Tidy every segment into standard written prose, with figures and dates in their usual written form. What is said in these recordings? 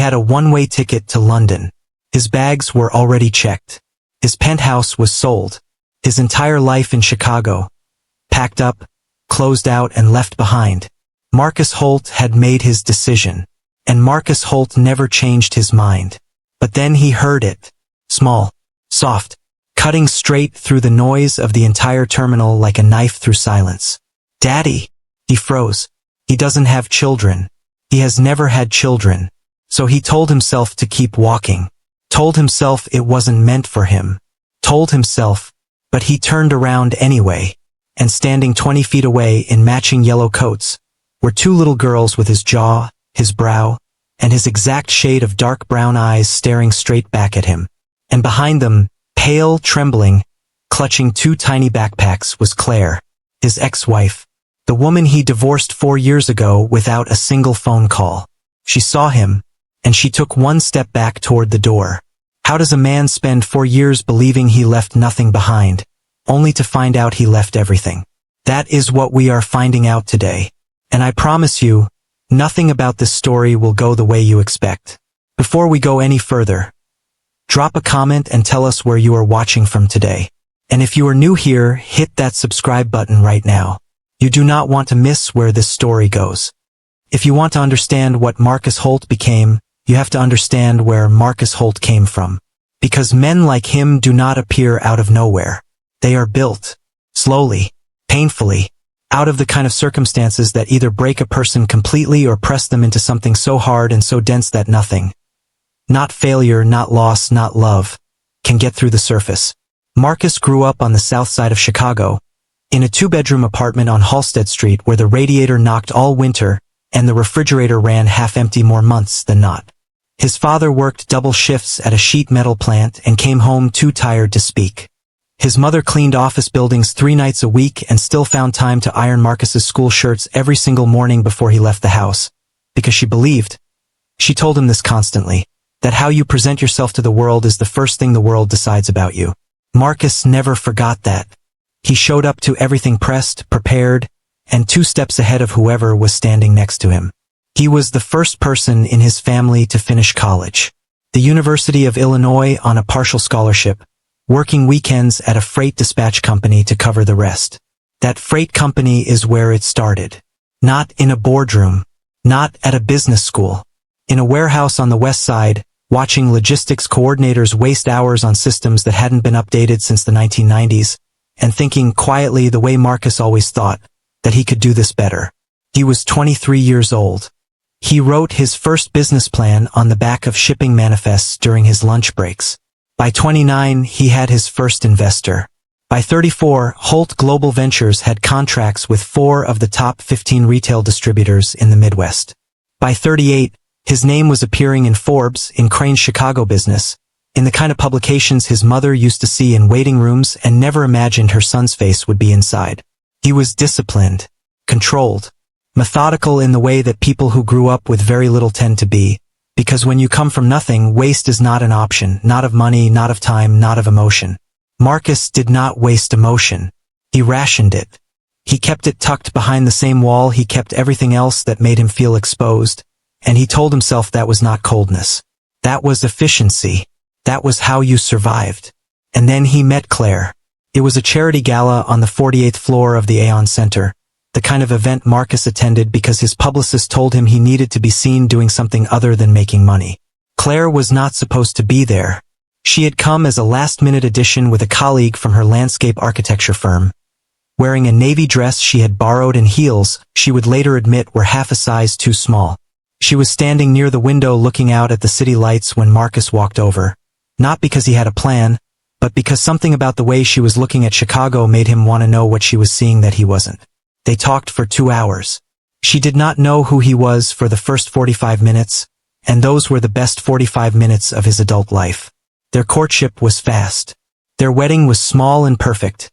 had a one-way ticket to London. His bags were already checked. His penthouse was sold. His entire life in Chicago, packed up, closed out and left behind. Marcus Holt had made his decision, and Marcus Holt never changed his mind. But then he heard it. Small, soft, cutting straight through the noise of the entire terminal like a knife through silence. "Daddy!" He froze. He doesn't have children. He has never had children. So he told himself to keep walking. Told himself it wasn't meant for him. Told himself, but he turned around anyway. And standing 20 feet away in matching yellow coats were two little girls with his jaw, his brow, and his exact shade of dark brown eyes staring straight back at him. And behind them, pale, trembling, clutching two tiny backpacks, was Claire, his ex-wife, the woman he divorced 4 years ago without a single phone call. She saw him, and she took one step back toward the door. How does a man spend 4 years believing he left nothing behind, only to find out he left everything? That is what we are finding out today. And I promise you, nothing about this story will go the way you expect. Before we go any further, drop a comment and tell us where you are watching from today. And if you are new here, hit that subscribe button right now. You do not want to miss where this story goes. If you want to understand what Marcus Holt became, you have to understand where Marcus Holt came from. Because men like him do not appear out of nowhere. They are built, slowly, painfully, out of the kind of circumstances that either break a person completely or press them into something so hard and so dense that nothing, not failure, not loss, not love, can get through the surface. Marcus grew up on the south side of Chicago, in a 2-bedroom apartment on Halsted Street where the radiator knocked all winter and the refrigerator ran half-empty more months than not. His father worked double shifts at a sheet metal plant and came home too tired to speak. His mother cleaned office buildings 3 nights a week and still found time to iron Marcus's school shirts every single morning before he left the house, because she believed, she told him this constantly, that how you present yourself to the world is the first thing the world decides about you. Marcus never forgot that. He showed up to everything pressed, prepared, and 2 steps ahead of whoever was standing next to him. He was the first person in his family to finish college, the University of Illinois on a partial scholarship, working weekends at a freight dispatch company to cover the rest. That freight company is where it started. Not in a boardroom, not at a business school, in a warehouse on the west side, watching logistics coordinators waste hours on systems that hadn't been updated since the 1990s, and thinking quietly the way Marcus always thought, that he could do this better. He was 23 years old. He wrote his first business plan on the back of shipping manifests during his lunch breaks. By 29, he had his first investor. By 34, Holt Global Ventures had contracts with 4 of the top 15 retail distributors in the Midwest. By 38, his name was appearing in Forbes, in Crane's Chicago business, in the kind of publications his mother used to see in waiting rooms and never imagined her son's face would be inside. He was disciplined, controlled, methodical in the way that people who grew up with very little tend to be, because when you come from nothing, waste is not an option, not of money, not of time, not of emotion. Marcus did not waste emotion. He rationed it. He kept it tucked behind the same wall he kept everything else that made him feel exposed, and he told himself that was not coldness. That was efficiency. That was how you survived. And then he met Claire. It was a charity gala on the 48th floor of the Aon Center, the kind of event Marcus attended because his publicist told him he needed to be seen doing something other than making money. Claire was not supposed to be there. She had come as a last-minute addition with a colleague from her landscape architecture firm, wearing a navy dress she had borrowed and heels she would later admit were half a size too small. She was standing near the window looking out at the city lights when Marcus walked over, not because he had a plan, but because something about the way she was looking at Chicago made him want to know what she was seeing that he wasn't. They talked for 2 hours. She did not know who he was for the first 45 minutes, and those were the best 45 minutes of his adult life. Their courtship was fast. Their wedding was small and perfect.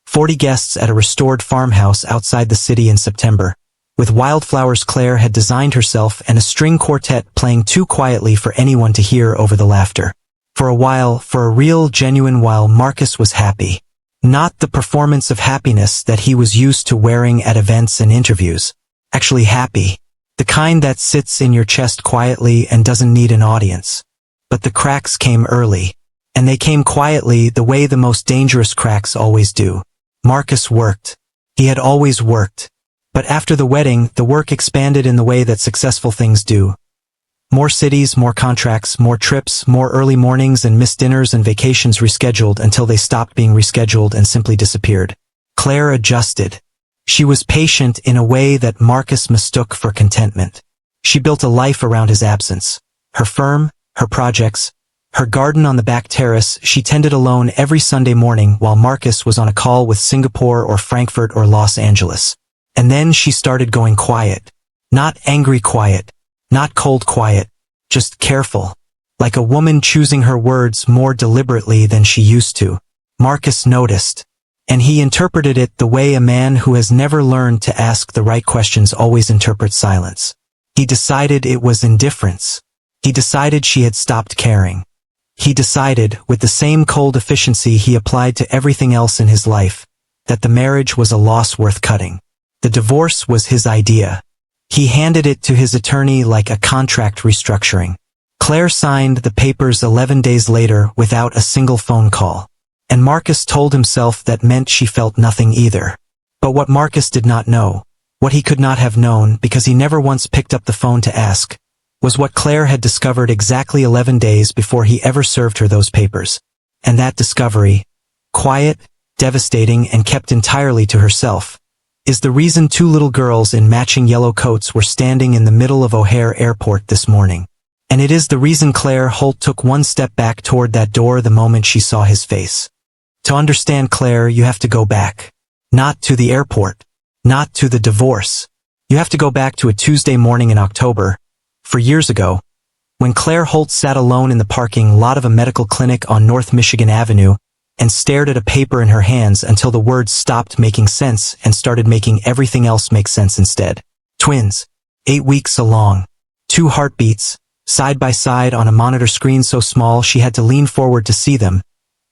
40 guests at a restored farmhouse outside the city in September, with wildflowers Claire had designed herself and a string quartet playing too quietly for anyone to hear over the laughter. For a while, for a real, genuine while, Marcus was happy. Not the performance of happiness that he was used to wearing at events and interviews. Actually happy. The kind that sits in your chest quietly and doesn't need an audience. But the cracks came early. And they came quietly, the way the most dangerous cracks always do. Marcus worked. He had always worked. But after the wedding, the work expanded in the way that successful things do. More cities, more contracts, more trips, more early mornings and missed dinners and vacations rescheduled until they stopped being rescheduled and simply disappeared. Claire adjusted. She was patient in a way that Marcus mistook for contentment. She built a life around his absence. Her firm, her projects, her garden on the back terrace she tended alone every Sunday morning while Marcus was on a call with Singapore or Frankfurt or Los Angeles. And then she started going quiet. Not angry quiet. Not cold quiet. Just careful. Like a woman choosing her words more deliberately than she used to. Marcus noticed. And he interpreted it the way a man who has never learned to ask the right questions always interprets silence. He decided it was indifference. He decided she had stopped caring. He decided, with the same cold efficiency he applied to everything else in his life, that the marriage was a loss worth cutting. The divorce was his idea. He handed it to his attorney like a contract restructuring. Claire signed the papers 11 days later without a single phone call. And Marcus told himself that meant she felt nothing either. But what Marcus did not know, what he could not have known because he never once picked up the phone to ask, was what Claire had discovered exactly 11 days before he ever served her those papers. And that discovery, quiet, devastating, and kept entirely to herself, is the reason two little girls in matching yellow coats were standing in the middle of O'Hare Airport this morning. And it is the reason Claire Holt took one step back toward that door the moment she saw his face. To understand Claire, you have to go back. Not to the airport. Not to the divorce. You have to go back to a Tuesday morning in October, for years ago, when Claire Holt sat alone in the parking lot of a medical clinic on North Michigan Avenue and stared at a paper in her hands until the words stopped making sense and started making everything else make sense instead. Twins. 8 weeks along. 2 heartbeats, side by side on a monitor screen so small she had to lean forward to see them,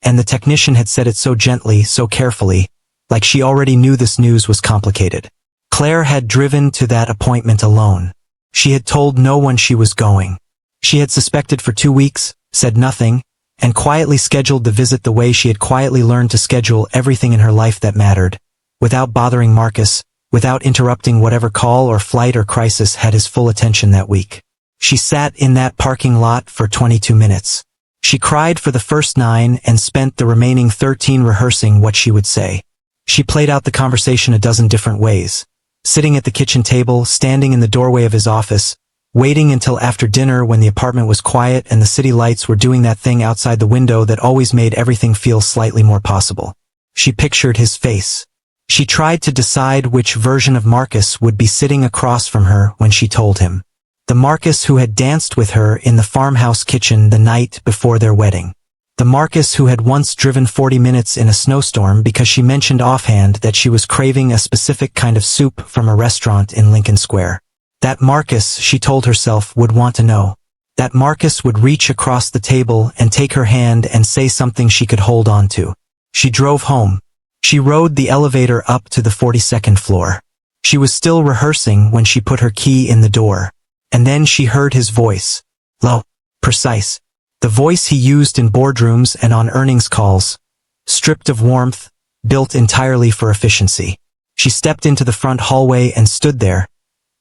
and the technician had said it so gently, so carefully, like she already knew this news was complicated. Claire had driven to that appointment alone. She had told no one she was going. She had suspected for 2 weeks, said nothing, and quietly scheduled the visit the way she had quietly learned to schedule everything in her life that mattered, without bothering Marcus, without interrupting whatever call or flight or crisis had his full attention that week. She sat in that parking lot for 22 minutes. She cried for the first 9 and spent the remaining 13 rehearsing what she would say. She played out the conversation a dozen different ways. Sitting at the kitchen table, standing in the doorway of his office, waiting until after dinner when the apartment was quiet and the city lights were doing that thing outside the window that always made everything feel slightly more possible. She pictured his face. She tried to decide which version of Marcus would be sitting across from her when she told him. The Marcus who had danced with her in the farmhouse kitchen the night before their wedding. The Marcus who had once driven 40 minutes in a snowstorm because she mentioned offhand that she was craving a specific kind of soup from a restaurant in Lincoln Square. That Marcus, she told herself, would want to know. That Marcus would reach across the table and take her hand and say something she could hold on to. She drove home. She rode the elevator up to the 42nd floor. She was still rehearsing when she put her key in the door. And then she heard his voice. Low, precise. The voice he used in boardrooms and on earnings calls. Stripped of warmth, built entirely for efficiency. She stepped into the front hallway and stood there,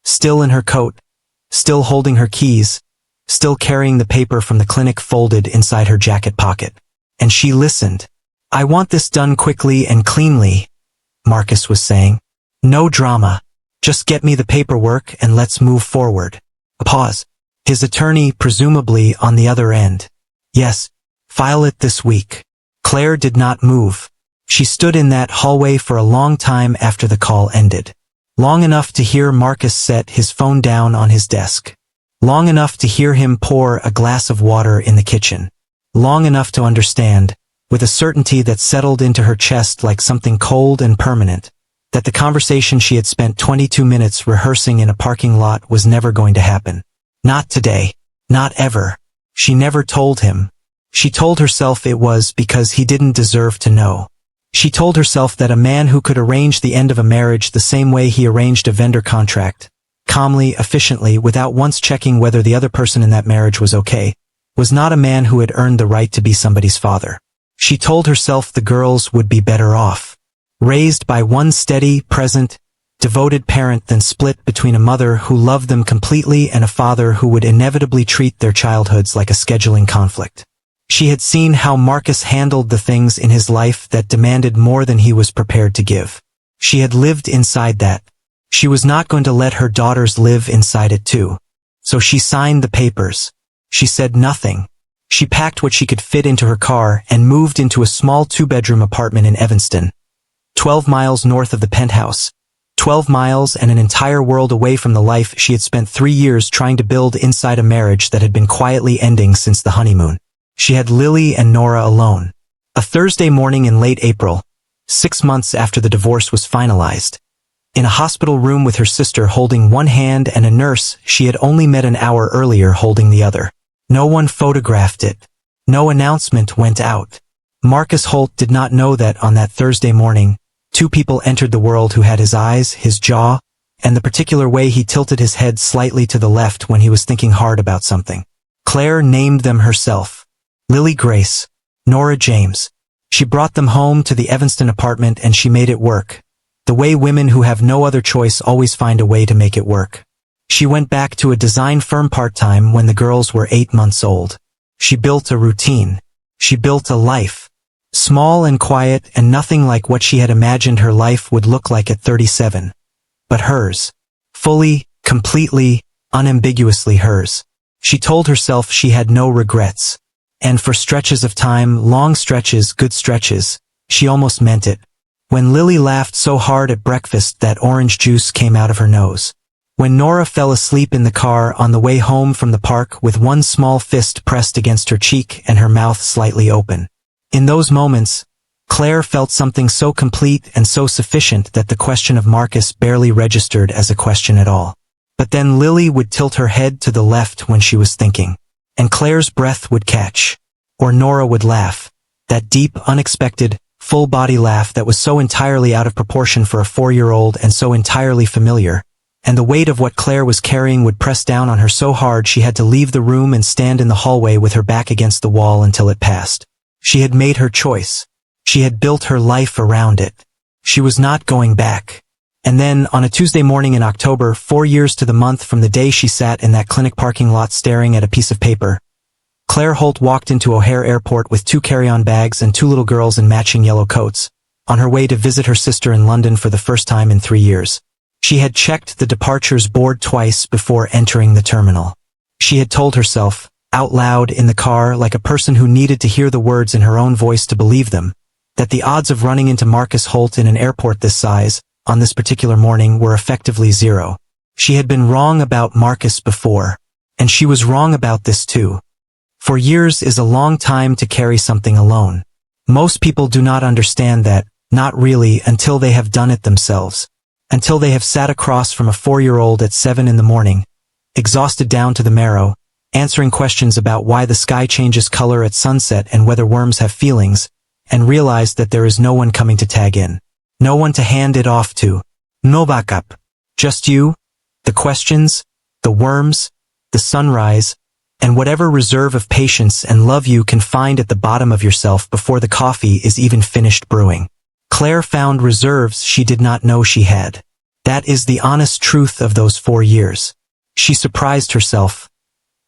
still in her coat, still holding her keys, still carrying the paper from the clinic folded inside her jacket pocket. And she listened. I want this done quickly and cleanly, Marcus was saying. No drama. Just get me the paperwork and let's move forward. A pause. His attorney presumably on the other end. Yes, file it this week. Claire did not move. She stood in that hallway for a long time after the call ended. Long enough to hear Marcus set his phone down on his desk. Long enough to hear him pour a glass of water in the kitchen. Long enough to understand, with a certainty that settled into her chest like something cold and permanent, that the conversation she had spent 22 minutes rehearsing in a parking lot was never going to happen. Not today. Not ever. She never told him. She told herself it was because he didn't deserve to know. She told herself that a man who could arrange the end of a marriage the same way he arranged a vendor contract, calmly, efficiently, without once checking whether the other person in that marriage was okay, was not a man who had earned the right to be somebody's father. She told herself the girls would be better off, raised by one steady, present, devoted parent than split between a mother who loved them completely and a father who would inevitably treat their childhoods like a scheduling conflict. She had seen how Marcus handled the things in his life that demanded more than he was prepared to give. She had lived inside that. She was not going to let her daughters live inside it too. So she signed the papers. She said nothing. She packed what she could fit into her car and moved into a small 2-bedroom apartment in Evanston, 12 miles north of the penthouse. 12 miles and an entire world away from the life she had spent 3 years trying to build inside a marriage that had been quietly ending since the honeymoon. She had Lily and Nora alone. A Thursday morning in late April, 6 months after the divorce was finalized. In a hospital room with her sister holding one hand and a nurse she had only met an hour earlier holding the other. No one photographed it. No announcement went out. Marcus Holt did not know that on that Thursday morning, 2 people entered the world who had his eyes, his jaw, and the particular way he tilted his head slightly to the left when he was thinking hard about something. Claire named them herself. Lily Grace, Nora James. She brought them home to the Evanston apartment and she made it work. The way women who have no other choice always find a way to make it work. She went back to a design firm part-time when the girls were 8 months old. She built a routine. She built a life. Small and quiet and nothing like what she had imagined her life would look like at 37. But hers. Fully, completely, unambiguously hers. She told herself she had no regrets. And for stretches of time, long stretches, good stretches, she almost meant it. When Lily laughed so hard at breakfast that orange juice came out of her nose. When Nora fell asleep in the car on the way home from the park with one small fist pressed against her cheek and her mouth slightly open. In those moments, Claire felt something so complete and so sufficient that the question of Marcus barely registered as a question at all. But then Lily would tilt her head to the left when she was thinking. And Claire's breath would catch. Or Nora would laugh. That deep, unexpected, full-body laugh that was so entirely out of proportion for a 4-year-old and so entirely familiar. And the weight of what Claire was carrying would press down on her so hard she had to leave the room and stand in the hallway with her back against the wall until it passed. She had made her choice. She had built her life around it. She was not going back. And then, on a Tuesday morning in October, 4 years to the month from the day she sat in that clinic parking lot staring at a piece of paper, Claire Holt walked into O'Hare Airport with 2 carry-on bags and 2 little girls in matching yellow coats, on her way to visit her sister in London for the first time in 3 years. She had checked the departures board twice before entering the terminal. She had told herself, out loud in the car like a person who needed to hear the words in her own voice to believe them, that the odds of running into Marcus Holt in an airport this size, on this particular morning, were effectively 0. She had been wrong about Marcus before, and she was wrong about this too. 4 years is a long time to carry something alone. Most people do not understand that, not really until they have done it themselves. Until they have sat across from a 4-year-old at 7 in the morning, exhausted down to the marrow, answering questions about why the sky changes color at sunset and whether worms have feelings, and realized that there is no one coming to tag in. No one to hand it off to. No backup. Just you, the questions, the worms, the sunrise, and whatever reserve of patience and love you can find at the bottom of yourself before the coffee is even finished brewing. Claire found reserves she did not know she had. That is the honest truth of those 4 years. She surprised herself,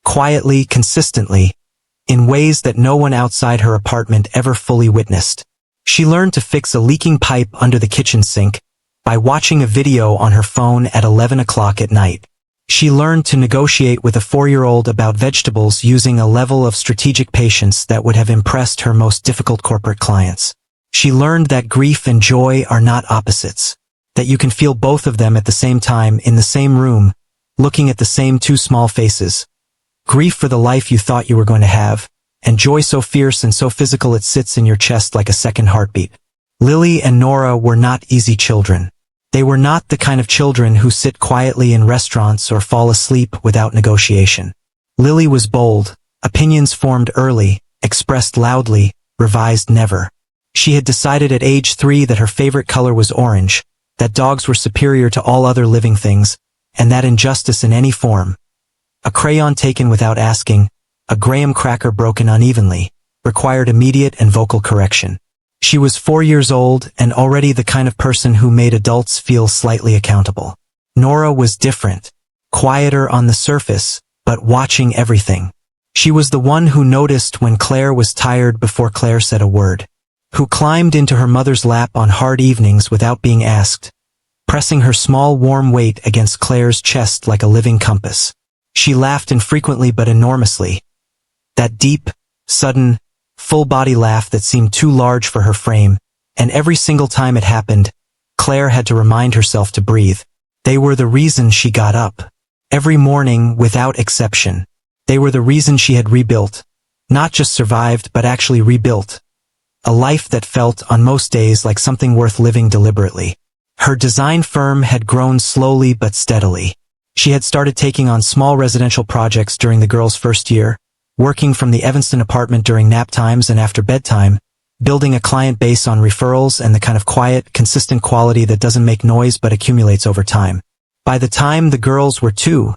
quietly, consistently, in ways that no one outside her apartment ever fully witnessed. She learned to fix a leaking pipe under the kitchen sink by watching a video on her phone at 11 o'clock at night. She learned to negotiate with a 4-year-old about vegetables using a level of strategic patience that would have impressed her most difficult corporate clients. She learned that grief and joy are not opposites, that you can feel both of them at the same time in the same room, looking at the same 2 small faces. Grief for the life you thought you were going to have, and joy so fierce and so physical it sits in your chest like a second heartbeat. Lily and Nora were not easy children. They were not the kind of children who sit quietly in restaurants or fall asleep without negotiation. Lily was bold, opinions formed early, expressed loudly, revised never. She had decided at age 3 that her favorite color was orange, that dogs were superior to all other living things, and that injustice in any form. A crayon taken without asking, a graham cracker broken unevenly, required immediate and vocal correction. She was 4 years old and already the kind of person who made adults feel slightly accountable. Nora was different, quieter on the surface, but watching everything. She was the one who noticed when Claire was tired before Claire said a word, who climbed into her mother's lap on hard evenings without being asked, pressing her small warm weight against Claire's chest like a living compass. She laughed infrequently but enormously. That deep, sudden, full-body laugh that seemed too large for her frame, and every single time it happened, Claire had to remind herself to breathe. They were the reason she got up. Every morning, without exception. They were the reason she had rebuilt. Not just survived, but actually rebuilt. A life that felt, on most days, like something worth living deliberately. Her design firm had grown slowly but steadily. She had started taking on small residential projects during the girls' first year, working from the Evanston apartment during nap times and after bedtime, building a client base on referrals and the kind of quiet, consistent quality that doesn't make noise but accumulates over time. By the time the girls were 2,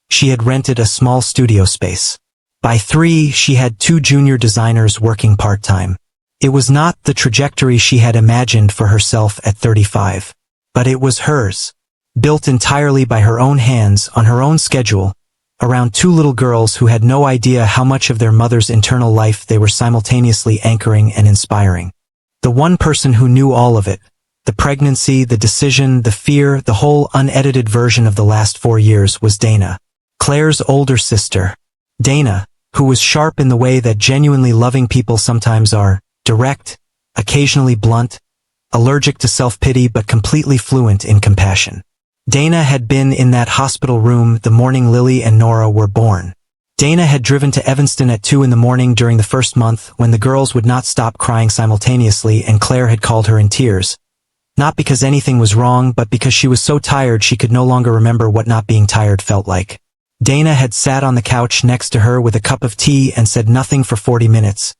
she had rented a small studio space. By 3, she had 2 junior designers working part-time. It was not the trajectory she had imagined for herself at 35. But it was hers. Built entirely by her own hands, on her own schedule, around 2 little girls who had no idea how much of their mother's internal life they were simultaneously anchoring and inspiring. The one person who knew all of it, the pregnancy, the decision, the fear, the whole unedited version of the last 4 years, was Dana, Claire's older sister. Dana, who was sharp in the way that genuinely loving people sometimes are, direct, occasionally blunt, allergic to self-pity but completely fluent in compassion. Dana had been in that hospital room the morning Lily and Nora were born. Dana had driven to Evanston at 2 in the morning during the first month when the girls would not stop crying simultaneously and Claire had called her in tears. Not because anything was wrong, but because she was so tired she could no longer remember what not being tired felt like. Dana had sat on the couch next to her with a cup of tea and said nothing for 40 minutes.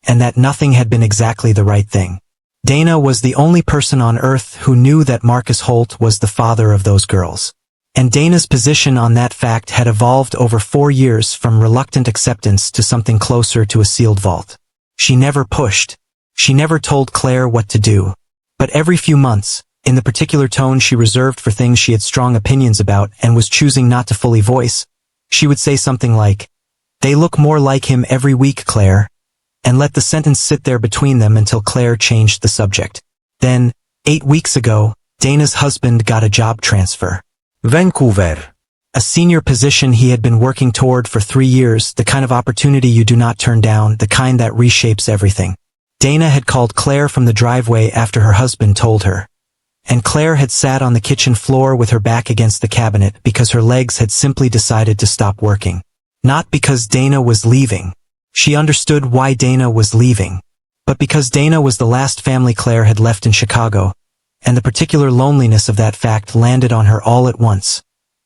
And that nothing had been exactly the right thing. Dana was the only person on earth who knew that Marcus Holt was the father of those girls. And Dana's position on that fact had evolved over 4 years from reluctant acceptance to something closer to a sealed vault. She never pushed. She never told Claire what to do. But every few months, in the particular tone she reserved for things she had strong opinions about and was choosing not to fully voice, she would say something like, "They look more like him every week, Claire," and let the sentence sit there between them until Claire changed the subject. Then, 8 weeks ago, Dana's husband got a job transfer. Vancouver. A senior position he had been working toward for 3 years, the kind of opportunity you do not turn down, the kind that reshapes everything. Dana had called Claire from the driveway after her husband told her. And Claire had sat on the kitchen floor with her back against the cabinet because her legs had simply decided to stop working. Not because Dana was leaving. She understood why Dana was leaving. But because Dana was the last family Claire had left in Chicago, and the particular loneliness of that fact landed on her all at once.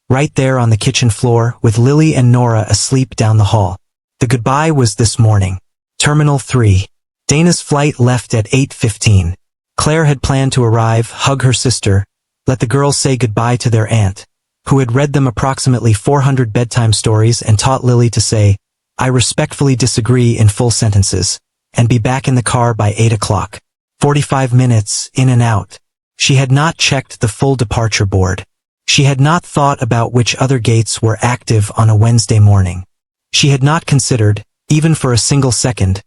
Right there on the kitchen floor, with Lily and Nora asleep down the hall. The goodbye was this morning. Terminal 3. Dana's flight left at 8:15. Claire had planned to arrive, hug her sister, let the girls say goodbye to their aunt, who had read them approximately 400 bedtime stories and taught Lily to say, "I respectfully disagree" in full sentences, and be back in the car by 8 o'clock. 45 minutes, in and out. She had not checked the full departure board. She had not thought about which other gates were active on a Wednesday morning. She had not considered, even for a single second,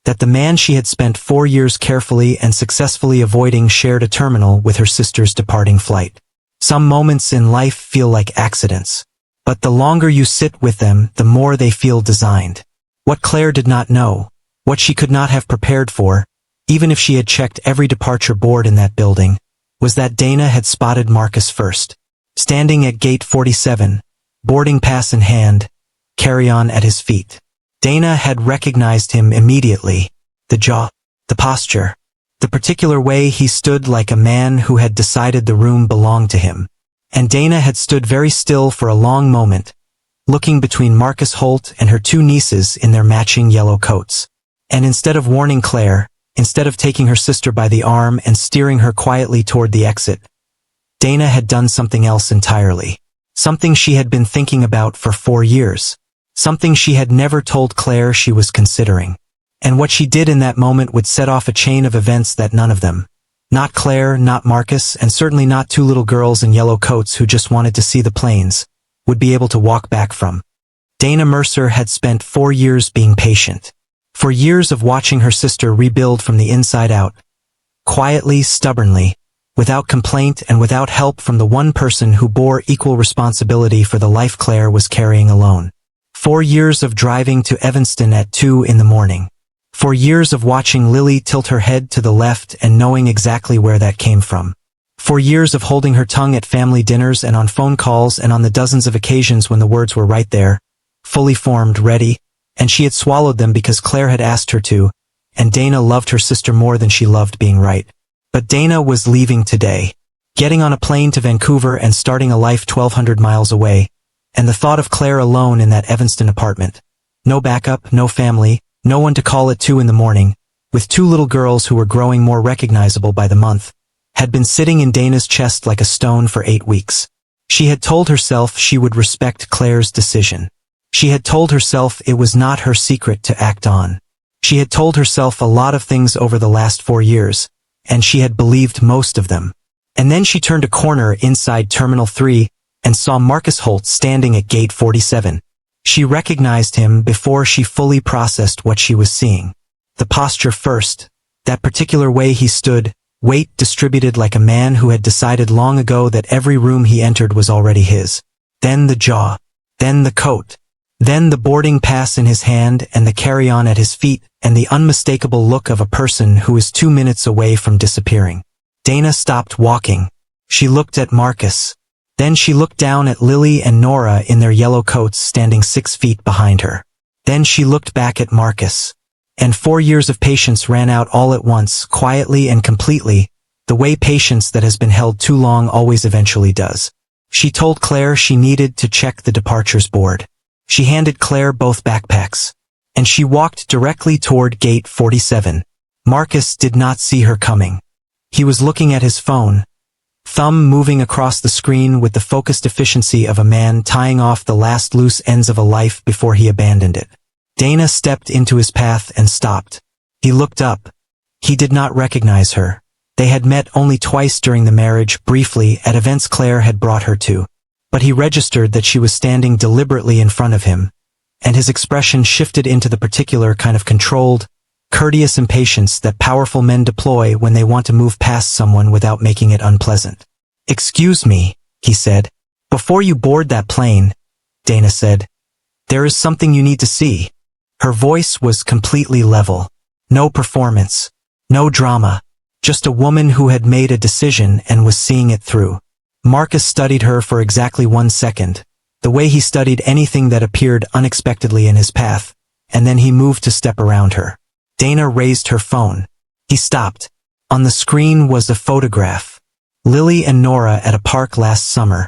that the man she had spent 4 years carefully and successfully avoiding shared a terminal with her sister's departing flight. Some moments in life feel like accidents. But the longer you sit with them, the more they feel designed. What Claire did not know, what she could not have prepared for, even if she had checked every departure board in that building, was that Dana had spotted Marcus first. Standing at gate 47, boarding pass in hand, carry-on at his feet. Dana had recognized him immediately. The jaw, the posture, the particular way he stood like a man who had decided the room belonged to him. And Dana had stood very still for a long moment, looking between Marcus Holt and her 2 nieces in their matching yellow coats. And instead of warning Claire, instead of taking her sister by the arm and steering her quietly toward the exit, Dana had done something else entirely. Something she had been thinking about for 4 years. Something she had never told Claire she was considering. And what she did in that moment would set off a chain of events that none of them, not Claire, not Marcus, and certainly not two little girls in yellow coats who just wanted to see the planes, would be able to walk back from. Dana Mercer had spent 4 years being patient. 4 years of watching her sister rebuild from the inside out. Quietly, stubbornly, without complaint and without help from the one person who bore equal responsibility for the life Claire was carrying alone. 4 years of driving to Evanston at 2 in the morning. 4 years of watching Lily tilt her head to the left and knowing exactly where that came from. 4 years of holding her tongue at family dinners and on phone calls and on the dozens of occasions when the words were right there, fully formed, ready, and she had swallowed them because Claire had asked her to, and Dana loved her sister more than she loved being right. But Dana was leaving today, getting on a plane to Vancouver and starting a life 1,200 miles away, and the thought of Claire alone in that Evanston apartment. No backup, no family, no one to call at 2 in the morning, with 2 little girls who were growing more recognizable by the month, had been sitting in Dana's chest like a stone for 8 weeks. She had told herself she would respect Claire's decision. She had told herself it was not her secret to act on. She had told herself a lot of things over the last 4 years, and she had believed most of them. And then she turned a corner inside Terminal 3 and saw Marcus Holt standing at Gate 47. She recognized him before she fully processed what she was seeing. The posture first, that particular way he stood, weight distributed like a man who had decided long ago that every room he entered was already his. Then the jaw. Then the coat. Then the boarding pass in his hand and the carry-on at his feet and the unmistakable look of a person who is 2 minutes away from disappearing. Dana stopped walking. She looked at Marcus. Then she looked down at Lily and Nora in their yellow coats standing 6 feet behind her. Then she looked back at Marcus. And 4 years of patience ran out all at once, quietly and completely, the way patience that has been held too long always eventually does. She told Claire she needed to check the departures board. She handed Claire both backpacks. And she walked directly toward Gate 47. Marcus did not see her coming. He was looking at his phone, thumb moving across the screen with the focused efficiency of a man tying off the last loose ends of a life before he abandoned it. Dana stepped into his path and stopped. He looked up. He did not recognize her. They had met only twice during the marriage, briefly, at events Claire had brought her to. But he registered that she was standing deliberately in front of him, and his expression shifted into the particular kind of controlled, courteous impatience that powerful men deploy when they want to move past someone without making it unpleasant. "Excuse me," he said. "Before you board that plane," Dana said, "there is something you need to see." Her voice was completely level. No performance. No drama. Just a woman who had made a decision and was seeing it through. Marcus studied her for exactly 1 second, the way he studied anything that appeared unexpectedly in his path, and then he moved to step around her. Dana raised her phone. He stopped. On the screen was a photograph. Lily and Nora at a park last summer,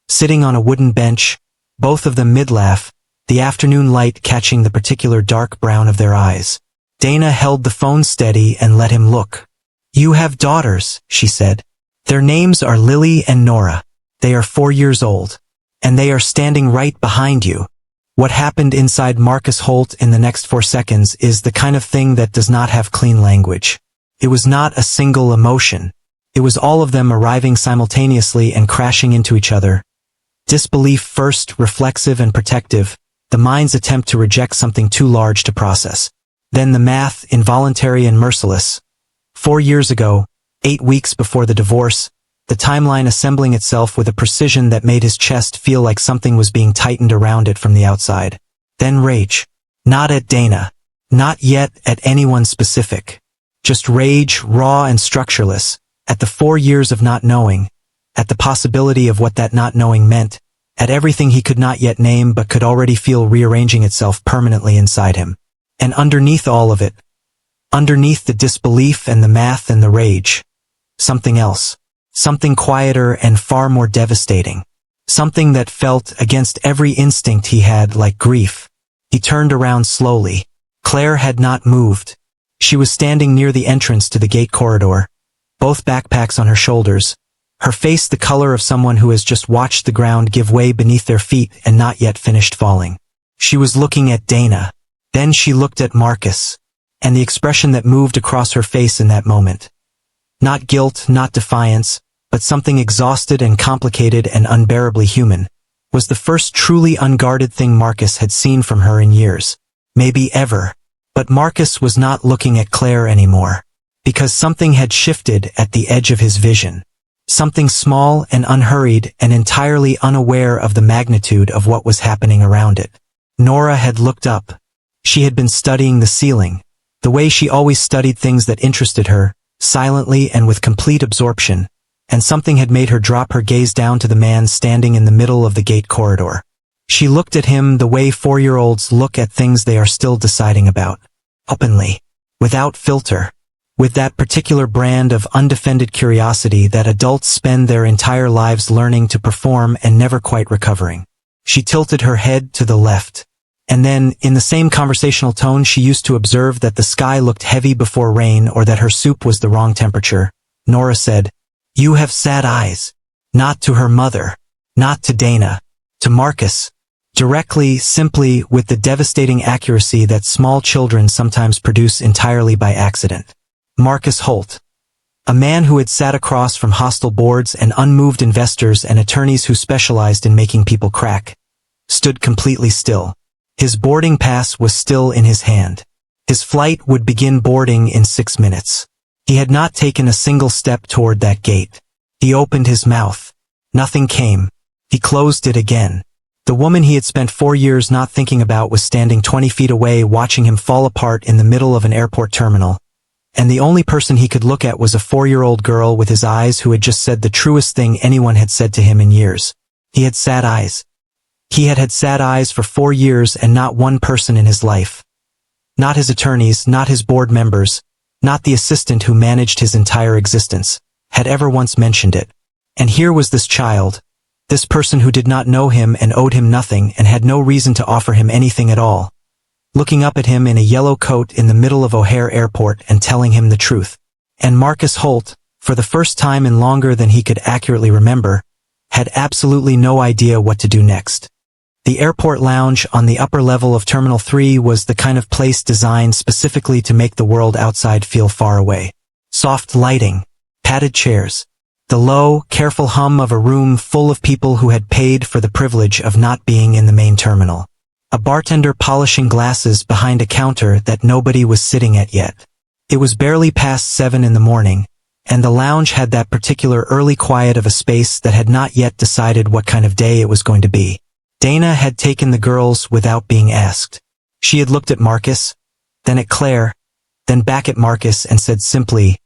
sitting on a wooden bench, both of them mid-laugh, the afternoon light catching the particular dark brown of their eyes. Dana held the phone steady and let him look. "You have daughters," she said. "Their names are Lily and Nora. They are 4 years old. And they are standing right behind you." What happened inside Marcus Holt in the next 4 seconds is the kind of thing that does not have clean language. It was not a single emotion. It was all of them arriving simultaneously and crashing into each other. Disbelief first, reflexive and protective, the mind's attempt to reject something too large to process. Then the math, involuntary and merciless. 4 years ago, 8 weeks before the divorce, the timeline assembling itself with a precision that made his chest feel like something was being tightened around it from the outside. Then rage. Not at Dana. Not yet at anyone specific. Just rage, raw and structureless, at the 4 years of not knowing, at the possibility of what that not knowing meant, at everything he could not yet name but could already feel rearranging itself permanently inside him. And underneath all of it, underneath the disbelief and the math and the rage, something else. Something quieter and far more devastating. Something that felt against every instinct he had like grief. He turned around slowly. Claire had not moved. She was standing near the entrance to the gate corridor, both backpacks on her shoulders, her face the color of someone who has just watched the ground give way beneath their feet and not yet finished falling. She was looking at Dana. Then she looked at Marcus. And the expression that moved across her face in that moment. Not guilt, not defiance, but something exhausted and complicated and unbearably human, was the first truly unguarded thing Marcus had seen from her in years. Maybe ever. But Marcus was not looking at Claire anymore. Because something had shifted at the edge of his vision. Something small and unhurried and entirely unaware of the magnitude of what was happening around it. Nora had looked up. She had been studying the ceiling, the way she always studied things that interested her, silently and with complete absorption, and something had made her drop her gaze down to the man standing in the middle of the gate corridor. She looked at him the way 4-year-olds look at things they are still deciding about. Openly. Without filter. With that particular brand of undefended curiosity that adults spend their entire lives learning to perform and never quite recovering. She tilted her head to the left. And then, in the same conversational tone she used to observe that the sky looked heavy before rain or that her soup was the wrong temperature, Nora said, "You have sad eyes." Not to her mother. Not to Dana. To Marcus. Directly, simply, with the devastating accuracy that small children sometimes produce entirely by accident. Marcus Holt. A man who had sat across from hostile boards and unmoved investors and attorneys who specialized in making people crack, stood completely still. His boarding pass was still in his hand. His flight would begin boarding in 6 minutes. He had not taken a single step toward that gate. He opened his mouth. Nothing came. He closed it again. The woman he had spent 4 years not thinking about was standing 20 feet away watching him fall apart in the middle of an airport terminal. And the only person he could look at was a 4-year-old girl with his eyes who had just said the truest thing anyone had said to him in years. He had sad eyes. He had had sad eyes for 4 years and not one person in his life. Not his attorneys, not his board members, not the assistant who managed his entire existence, had ever once mentioned it. And here was this child, this person who did not know him and owed him nothing and had no reason to offer him anything at all, looking up at him in a yellow coat in the middle of O'Hare Airport and telling him the truth. And Marcus Holt, for the first time in longer than he could accurately remember, had absolutely no idea what to do next. The airport lounge on the upper level of Terminal 3 was the kind of place designed specifically to make the world outside feel far away. Soft lighting, padded chairs, the low, careful hum of a room full of people who had paid for the privilege of not being in the main terminal. A bartender polishing glasses behind a counter that nobody was sitting at yet. It was barely past 7 in the morning, and the lounge had that particular early quiet of a space that had not yet decided what kind of day it was going to be. Dana had taken the girls without being asked. She had looked at Marcus, then at Claire, then back at Marcus and said simply,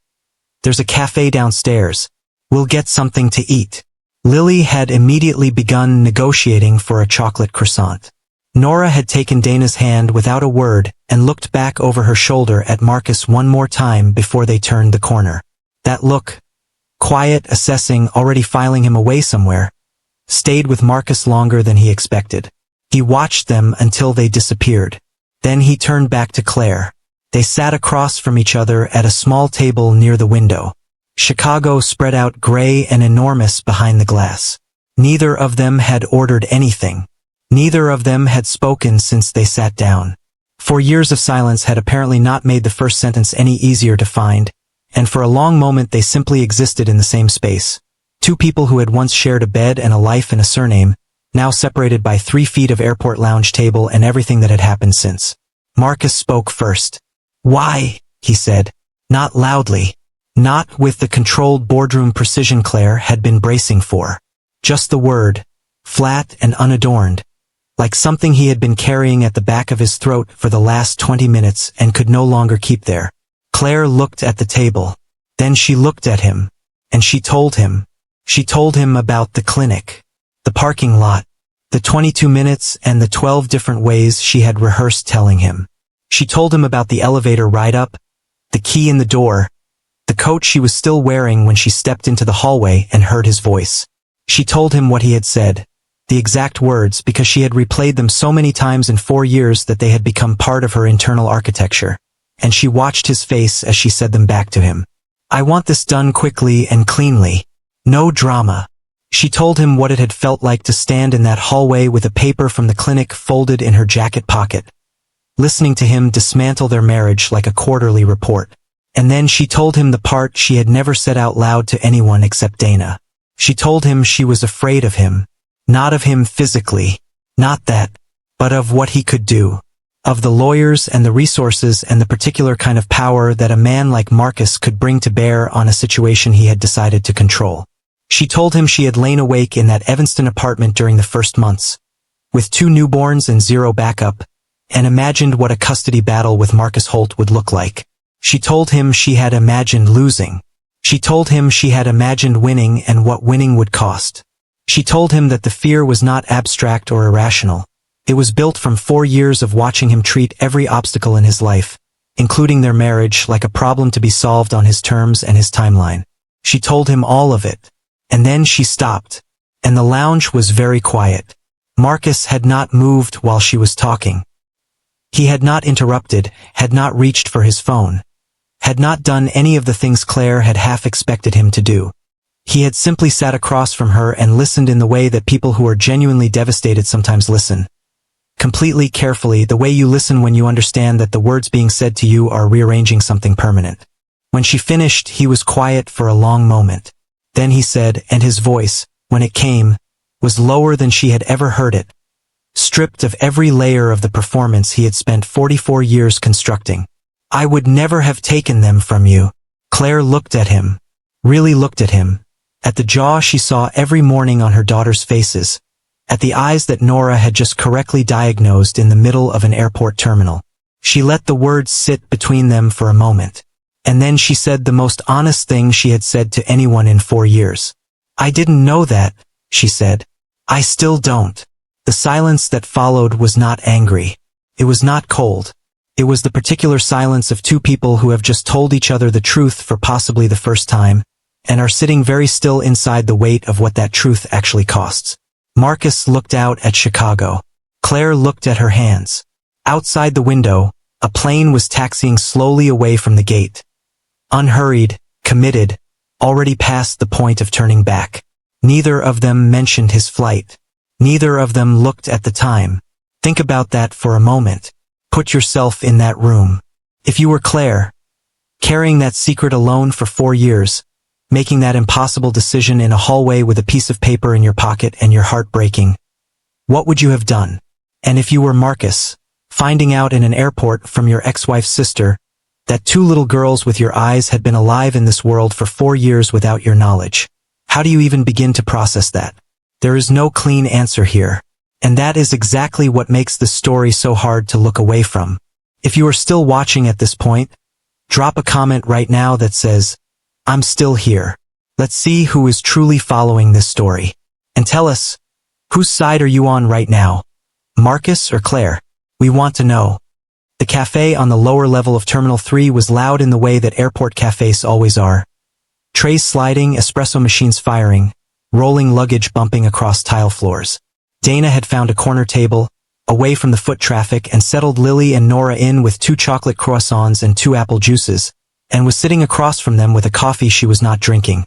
"There's a cafe downstairs. We'll get something to eat." Lily had immediately begun negotiating for a chocolate croissant. Nora had taken Dana's hand without a word and looked back over her shoulder at Marcus one more time before they turned the corner. That look, quiet, assessing, already filing him away somewhere, stayed with Marcus longer than he expected. He watched them until they disappeared. Then he turned back to Claire. They sat across from each other at a small table near the window. Chicago spread out gray and enormous behind the glass. Neither of them had ordered anything. Neither of them had spoken since they sat down. 4 years of silence had apparently not made the first sentence any easier to find, and for a long moment they simply existed in the same space. Two people who had once shared a bed and a life and a surname, now separated by 3 feet of airport lounge table and everything that had happened since. Marcus spoke first. "Why?" he said. Not loudly. Not with the controlled boardroom precision Claire had been bracing for. Just the word, flat and unadorned, like something he had been carrying at the back of his throat for the last 20 minutes and could no longer keep there. Claire looked at the table. Then she looked at him. And she told him. She told him about the clinic, the parking lot, the 22 minutes and the 12 different ways she had rehearsed telling him. She told him about the elevator ride up, the key in the door, the coat she was still wearing when she stepped into the hallway and heard his voice. She told him what he had said, the exact words, because she had replayed them so many times in 4 years that they had become part of her internal architecture. And she watched his face as she said them back to him. "I want this done quickly and cleanly. No drama. She told him what it had felt like to stand in that hallway with a paper from the clinic folded in her jacket pocket, listening to him dismantle their marriage like a quarterly report. And then she told him the part she had never said out loud to anyone except Dana. She told him she was afraid of him. Not of him physically. Not that. But of what he could do. Of the lawyers and the resources and the particular kind of power that a man like Marcus could bring to bear on a situation he had decided to control. She told him she had lain awake in that Evanston apartment during the first months, with 2 newborns and 0 backup, and imagined what a custody battle with Marcus Holt would look like. She told him she had imagined losing. She told him she had imagined winning and what winning would cost. She told him that the fear was not abstract or irrational. It was built from 4 years of watching him treat every obstacle in his life, including their marriage, like a problem to be solved on his terms and his timeline. She told him all of it. And then she stopped. And the lounge was very quiet. Marcus had not moved while she was talking. He had not interrupted, had not reached for his phone, had not done any of the things Claire had half expected him to do. He had simply sat across from her and listened in the way that people who are genuinely devastated sometimes listen. Completely carefully, the way you listen when you understand that the words being said to you are rearranging something permanent. When she finished, he was quiet for a long moment. Then he said, and his voice, when it came, was lower than she had ever heard it, stripped of every layer of the performance he had spent 44 years constructing. I would never have taken them from you. Claire looked at him, really looked at him, at the jaw she saw every morning on her daughter's faces, at the eyes that Nora had just correctly diagnosed in the middle of an airport terminal. She let the words sit between them for a moment. And then she said the most honest thing she had said to anyone in 4 years. I didn't know that, she said. I still don't. The silence that followed was not angry. It was not cold. It was the particular silence of 2 people who have just told each other the truth for possibly the first time, and are sitting very still inside the weight of what that truth actually costs. Marcus looked out at Chicago. Claire looked at her hands. Outside the window, a plane was taxiing slowly away from the gate. Unhurried, committed, already past the point of turning back. Neither of them mentioned his flight. Neither of them looked at the time. Think about that for a moment. Put yourself in that room. If you were Claire, carrying that secret alone for 4 years, making that impossible decision in a hallway with a piece of paper in your pocket and your heart breaking, what would you have done? And if you were Marcus, finding out in an airport from your ex-wife's sister that 2 little girls with your eyes had been alive in this world for 4 years without your knowledge, how do you even begin to process that? There is no clean answer here. And that is exactly what makes this story so hard to look away from. If you are still watching at this point, drop a comment right now that says, I'm still here. Let's see who is truly following this story. And tell us, whose side are you on right now? Marcus or Claire? We want to know. The cafe on the lower level of Terminal 3 was loud in the way that airport cafes always are. Trays sliding, espresso machines firing, rolling luggage bumping across tile floors. Dana had found a corner table, away from the foot traffic, and settled Lily and Nora in with 2 chocolate croissants and 2 apple juices, and was sitting across from them with a coffee she was not drinking,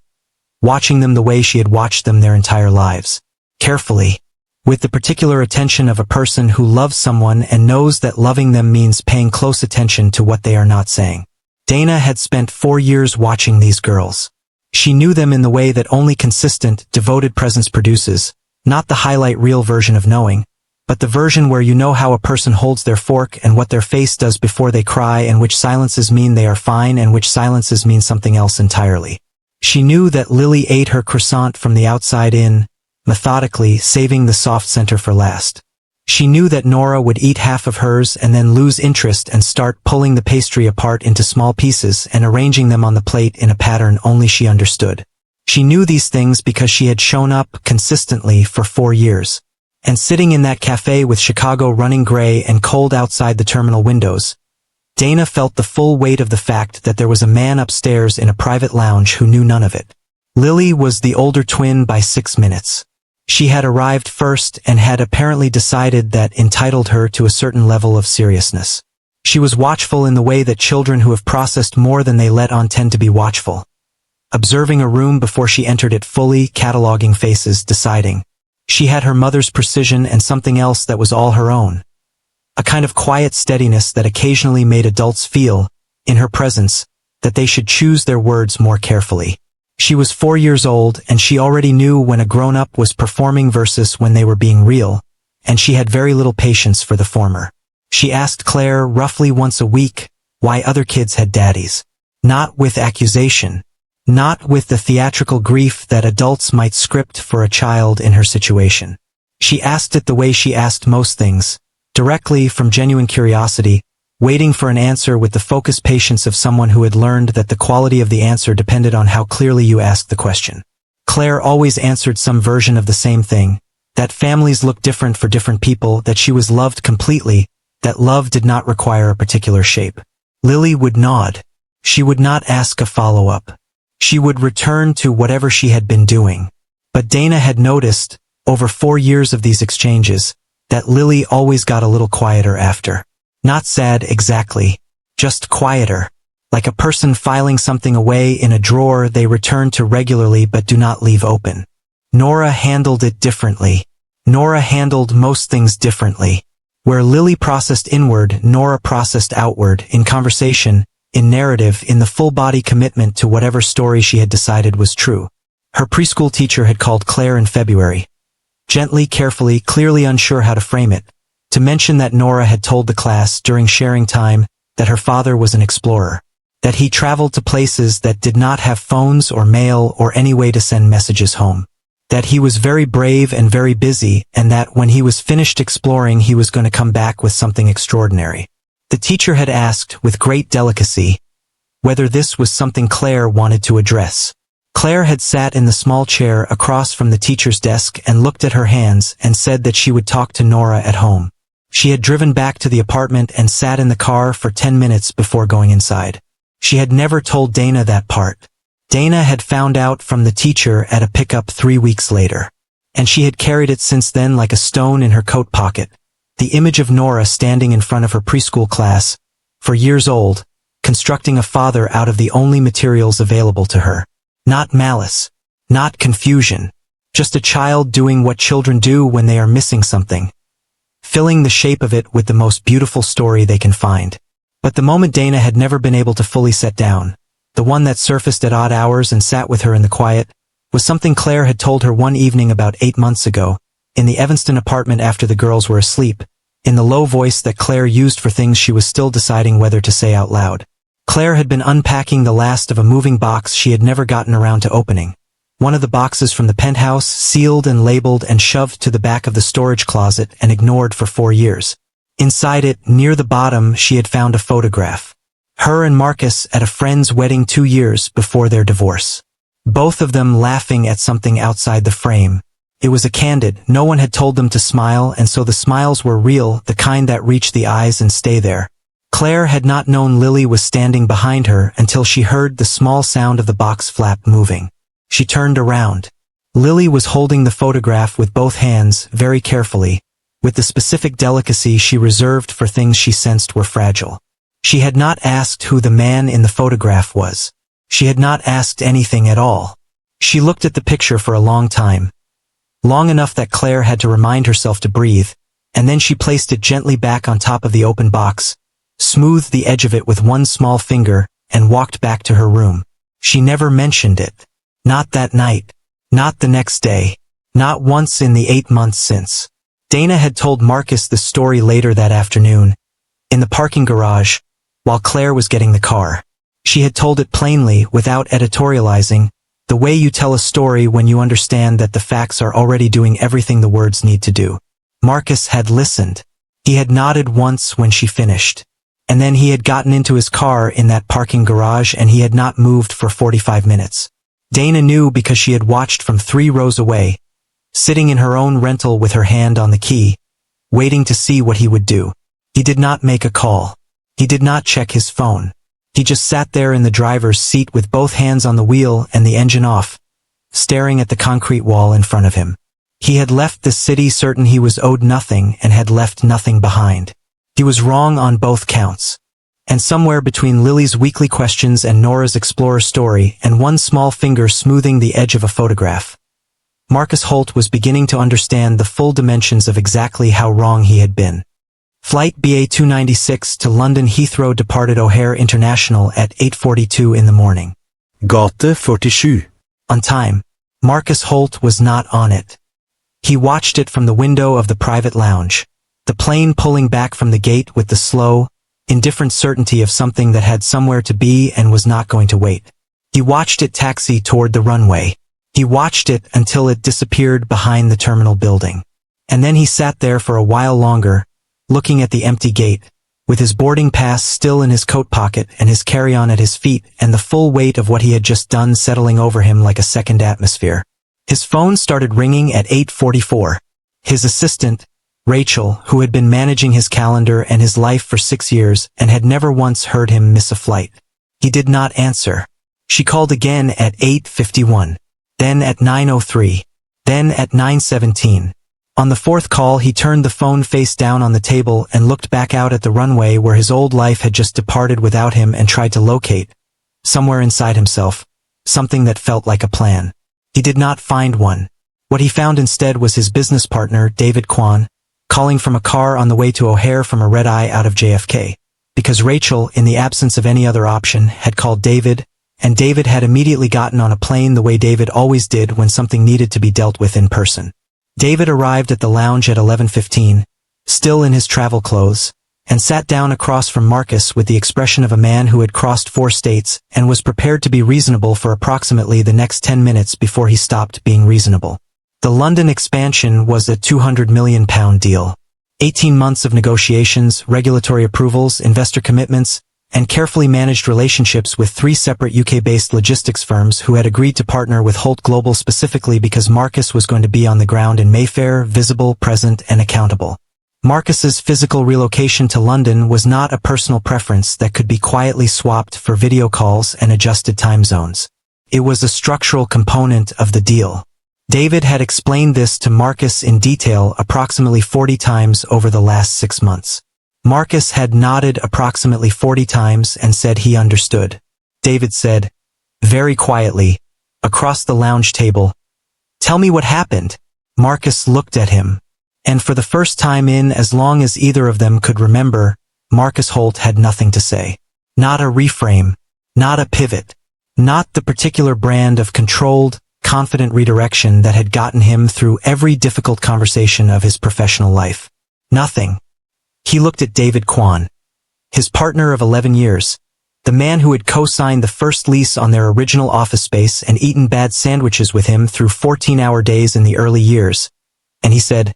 watching them the way she had watched them their entire lives. Carefully, with the particular attention of a person who loves someone and knows that loving them means paying close attention to what they are not saying. Dana had spent 4 years watching these girls. She knew them in the way that only consistent, devoted presence produces, not the highlight reel version of knowing, but the version where you know how a person holds their fork and what their face does before they cry, and which silences mean they are fine and which silences mean something else entirely. She knew that Lily ate her croissant from the outside in, methodically, saving the soft center for last. She knew that Nora would eat half of hers and then lose interest and start pulling the pastry apart into small pieces and arranging them on the plate in a pattern only she understood. She knew these things because she had shown up consistently for 4 years. And sitting in that cafe with Chicago running gray and cold outside the terminal windows, Dana felt the full weight of the fact that there was a man upstairs in a private lounge who knew none of it. Lily was the older twin by 6 minutes. She had arrived first and had apparently decided that entitled her to a certain level of seriousness. She was watchful in the way that children who have processed more than they let on tend to be watchful. observing a room before she entered it fully, cataloging faces, deciding. She had her mother's precision and something else that was all her own. A kind of quiet steadiness that occasionally made adults feel, in her presence, that they should choose their words more carefully. She was 4 years old, and she already knew when a grown-up was performing versus when they were being real, and she had very little patience for the former. She asked Claire roughly once a week why other kids had daddies. Not with accusation. Not with the theatrical grief that adults might script for a child in her situation. She asked it the way she asked most things, directly from genuine curiosity, waiting for an answer with the focused patience of someone who had learned that the quality of the answer depended on how clearly you asked the question. Claire always answered some version of the same thing, that families look different for different people, that she was loved completely, that love did not require a particular shape. Lily would nod. She would not ask a follow-up. She would return to whatever she had been doing. But Dana had noticed, over 4 years of these exchanges, that Lily always got a little quieter after. Not sad exactly, just quieter. Like a person filing something away in a drawer they return to regularly but do not leave open. Nora handled it differently. Nora handled most things differently. Where Lily processed inward, Nora processed outward, in conversation, in narrative, in the full-body commitment to whatever story she had decided was true. Her preschool teacher had called Claire in February. Gently, carefully, clearly unsure how to frame it, to mention that Nora had told the class during sharing time that her father was an explorer, that he traveled to places that did not have phones or mail or any way to send messages home, that he was very brave and very busy, and that when he was finished exploring he was going to come back with something extraordinary. The teacher had asked, with great delicacy, whether this was something Claire wanted to address. Claire had sat in the small chair across from the teacher's desk and looked at her hands and said that she would talk to Nora at home. She had driven back to the apartment and sat in the car for 10 minutes before going inside. She had never told Dana that part. Dana had found out from the teacher at a pickup 3 weeks later. And she had carried it since then like a stone in her coat pocket. The image of Nora standing in front of her preschool class, 4 years old, constructing a father out of the only materials available to her. Not malice. Not confusion. Just a child doing what children do when they are missing something. Filling the shape of it with the most beautiful story they can find. But the moment Dana had never been able to fully set down, the one that surfaced at odd hours and sat with her in the quiet, was something Claire had told her one evening about 8 months ago, in the Evanston apartment after the girls were asleep, in the low voice that Claire used for things she was still deciding whether to say out loud. Claire had been unpacking the last of a moving box she had never gotten around to opening. One of the boxes from the penthouse, sealed and labeled and shoved to the back of the storage closet and ignored for 4 years. Inside it, near the bottom, she had found a photograph. Her and Marcus at a friend's wedding 2 years before their divorce. Both of them laughing at something outside the frame. It was a candid, no one had told them to smile, and so the smiles were real, the kind that reach the eyes and stay there. Claire had not known Lily was standing behind her until she heard the small sound of the box flap moving. She turned around. Lily was holding the photograph with both hands, very carefully, with the specific delicacy she reserved for things she sensed were fragile. She had not asked who the man in the photograph was. She had not asked anything at all. She looked at the picture for a long time. Long enough that Claire had to remind herself to breathe, and then she placed it gently back on top of the open box, smoothed the edge of it with one small finger, and walked back to her room. She never mentioned it. Not that night. Not the next day. Not once in the 8 months since. Dana had told Marcus the story later that afternoon, in the parking garage, while Claire was getting the car. She had told it plainly, without editorializing, the way you tell a story when you understand that the facts are already doing everything the words need to do. Marcus had listened. He had nodded once when she finished. And then he had gotten into his car in that parking garage and he had not moved for 45 minutes. Dana knew because she had watched from 3 rows away, sitting in her own rental with her hand on the key, waiting to see what he would do. He did not make a call. He did not check his phone. He just sat there in the driver's seat with both hands on the wheel and the engine off, staring at the concrete wall in front of him. He had left the city certain he was owed nothing and had left nothing behind. He was wrong on both counts. And somewhere between Lily's weekly questions and Nora's explorer story and one small finger smoothing the edge of a photograph, Marcus Holt was beginning to understand the full dimensions of exactly how wrong he had been. Flight BA-296 to London Heathrow departed O'Hare International at 8:42 in the morning. Gate 47. On time. Marcus Holt was not on it. He watched it from the window of the private lounge, the plane pulling back from the gate with the slow, indifferent certainty of something that had somewhere to be and was not going to wait. He watched it taxi toward the runway. He watched it until it disappeared behind the terminal building. And then he sat there for a while longer, looking at the empty gate, with his boarding pass still in his coat pocket and his carry-on at his feet and the full weight of what he had just done settling over him like a second atmosphere. His phone started ringing at 8:44. His assistant, Rachel, who had been managing his calendar and his life for 6 years and had never once heard him miss a flight. He did not answer. She called again at 8:51, then at 9:03, then at 9:17. On the fourth call he turned the phone face down on the table and looked back out at the runway where his old life had just departed without him and tried to locate, somewhere inside himself, something that felt like a plan. He did not find one. What he found instead was his business partner, David Kwan, calling from a car on the way to O'Hare from a red-eye out of JFK, because Rachel, in the absence of any other option, had called David, and David had immediately gotten on a plane the way David always did when something needed to be dealt with in person. David arrived at the lounge at 11:15, still in his travel clothes, and sat down across from Marcus with the expression of a man who had crossed 4 states and was prepared to be reasonable for approximately the next 10 minutes before he stopped being reasonable. The London expansion was a £200 million deal. 18 months of negotiations, regulatory approvals, investor commitments, and carefully managed relationships with 3 separate UK-based logistics firms who had agreed to partner with Holt Global specifically because Marcus was going to be on the ground in Mayfair, visible, present, and accountable. Marcus's physical relocation to London was not a personal preference that could be quietly swapped for video calls and adjusted time zones. It was a structural component of the deal. David had explained this to Marcus in detail approximately 40 times over the last 6 months. Marcus had nodded approximately 40 times and said he understood. David said, very quietly, across the lounge table, "Tell me what happened." Marcus looked at him. And for the first time in as long as either of them could remember, Marcus Holt had nothing to say. Not a reframe. Not a pivot. Not the particular brand of controlled, confident redirection that had gotten him through every difficult conversation of his professional life. Nothing. He looked at David Kwan, his partner of 11 years, the man who had co-signed the first lease on their original office space and eaten bad sandwiches with him through 14-hour days in the early years. And he said,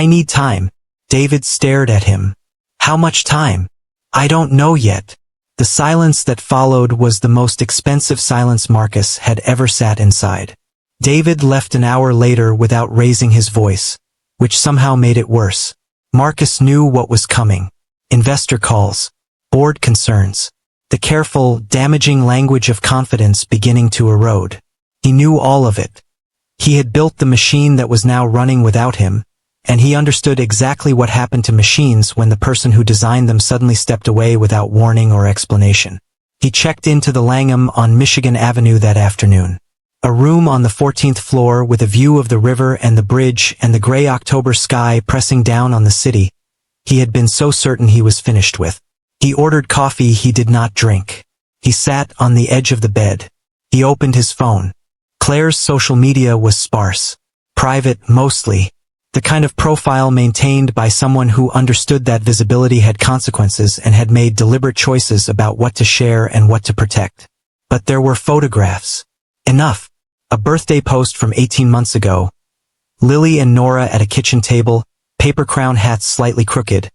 "I need time." David stared at him. "How much time?" "I don't know yet." The silence that followed was the most expensive silence Marcus had ever sat inside. David left an hour later without raising his voice, which somehow made it worse. Marcus knew what was coming. Investor calls. Board concerns. The careful, damaging language of confidence beginning to erode. He knew all of it. He had built the machine that was now running without him, and he understood exactly what happened to machines when the person who designed them suddenly stepped away without warning or explanation. He checked into the Langham on Michigan Avenue that afternoon. A room on the 14th floor with a view of the river and the bridge and the gray October sky pressing down on the city. He had been so certain he was finished with. He ordered coffee he did not drink. He sat on the edge of the bed. He opened his phone. Claire's social media was sparse. Private, mostly. The kind of profile maintained by someone who understood that visibility had consequences and had made deliberate choices about what to share and what to protect. But there were photographs. Enough. A birthday post from 18 months ago. Lily and Nora at a kitchen table, paper crown hats slightly crooked.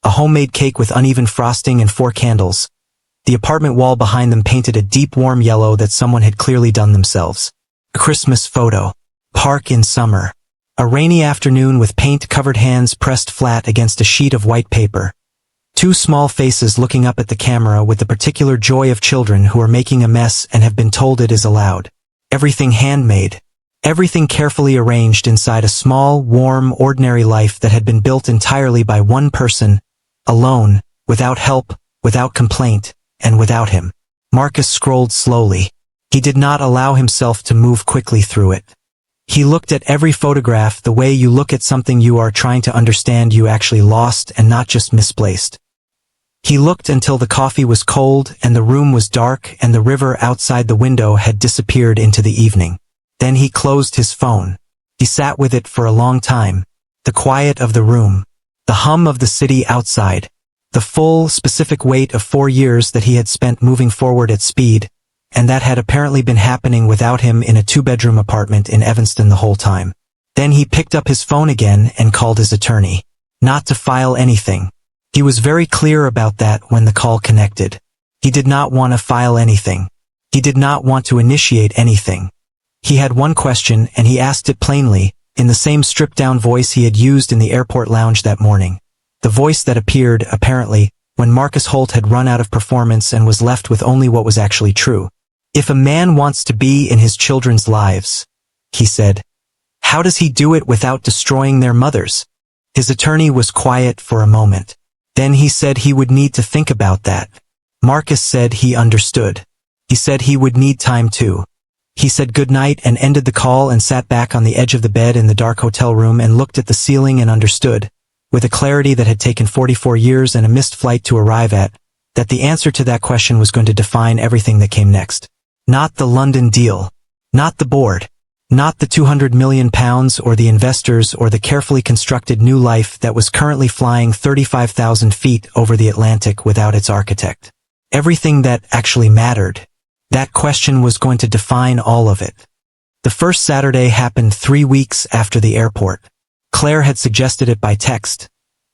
A homemade cake with uneven frosting and 4 candles. The apartment wall behind them painted a deep warm yellow that someone had clearly done themselves. A Christmas photo. Park in summer. A rainy afternoon with paint-covered hands pressed flat against a sheet of white paper. 2 small faces looking up at the camera with the particular joy of children who are making a mess and have been told it is allowed. Everything handmade. Everything carefully arranged inside a small, warm, ordinary life that had been built entirely by one person, alone, without help, without complaint, and without him. Marcus scrolled slowly. He did not allow himself to move quickly through it. He looked at every photograph the way you look at something you are trying to understand you actually lost and not just misplaced. He looked until the coffee was cold and the room was dark and the river outside the window had disappeared into the evening. Then he closed his phone. He sat with it for a long time. The quiet of the room. The hum of the city outside. The full, specific weight of 4 years that he had spent moving forward at speed, and that had apparently been happening without him in a 2-bedroom apartment in Evanston the whole time. Then he picked up his phone again and called his attorney. Not to file anything. He was very clear about that when the call connected. He did not want to file anything. He did not want to initiate anything. He had one question and he asked it plainly, in the same stripped-down voice he had used in the airport lounge that morning. The voice that appeared, apparently, when Marcus Holt had run out of performance and was left with only what was actually true. If a man wants to be in his children's lives, he said, how does he do it without destroying their mothers? His attorney was quiet for a moment. Then he said he would need to think about that. Marcus said he understood. He said he would need time too. He said goodnight and ended the call and sat back on the edge of the bed in the dark hotel room and looked at the ceiling and understood, with a clarity that had taken 44 years and a missed flight to arrive at, that the answer to that question was going to define everything that came next. Not the London deal. Not the board. Not the £200 million or the investors or the carefully constructed new life that was currently flying 35,000 feet over the Atlantic without its architect. Everything that actually mattered. That question was going to define all of it. The first Saturday happened 3 weeks after the airport. Claire had suggested it by text.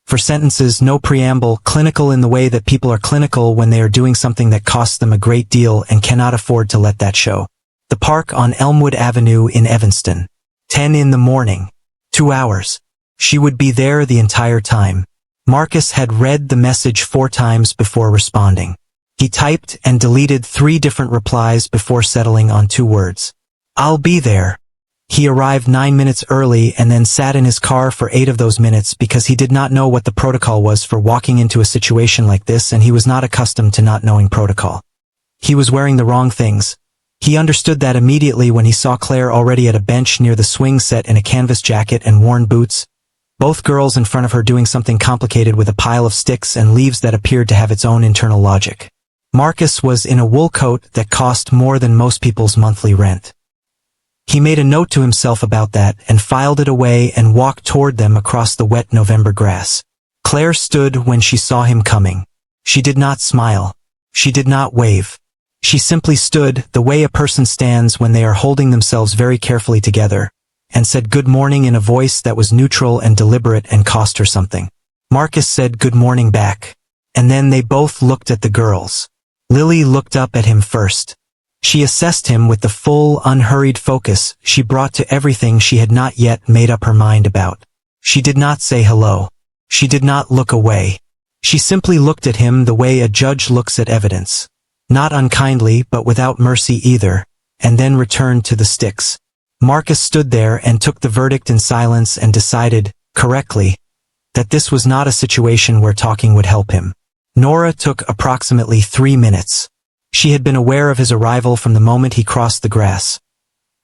For sentences, no preamble, clinical in the way that people are clinical when they are doing something that costs them a great deal and cannot afford to let that show. The park on Elmwood Avenue in Evanston. 10 in the morning. 2 hours. She would be there the entire time. Marcus had read the message 4 times before responding. He typed and deleted 3 different replies before settling on 2 words. I'll be there. He arrived 9 minutes early and then sat in his car for 8 of those minutes because he did not know what the protocol was for walking into a situation like this and he was not accustomed to not knowing protocol. He was wearing the wrong things. He understood that immediately when he saw Claire already at a bench near the swing set in a canvas jacket and worn boots, both girls in front of her doing something complicated with a pile of sticks and leaves that appeared to have its own internal logic. Marcus was in a wool coat that cost more than most people's monthly rent. He made a note to himself about that and filed it away and walked toward them across the wet November grass. Claire stood when she saw him coming. She did not smile. She did not wave. She simply stood the way a person stands when they are holding themselves very carefully together, and said good morning in a voice that was neutral and deliberate and cost her something. Marcus said good morning back. And then they both looked at the girls. Lily looked up at him first. She assessed him with the full, unhurried focus she brought to everything she had not yet made up her mind about. She did not say hello. She did not look away. She simply looked at him the way a judge looks at evidence. Not unkindly but without mercy either, and then returned to the sticks. Marcus stood there and took the verdict in silence and decided, correctly, that this was not a situation where talking would help him. Nora took approximately 3 minutes. She had been aware of his arrival from the moment he crossed the grass.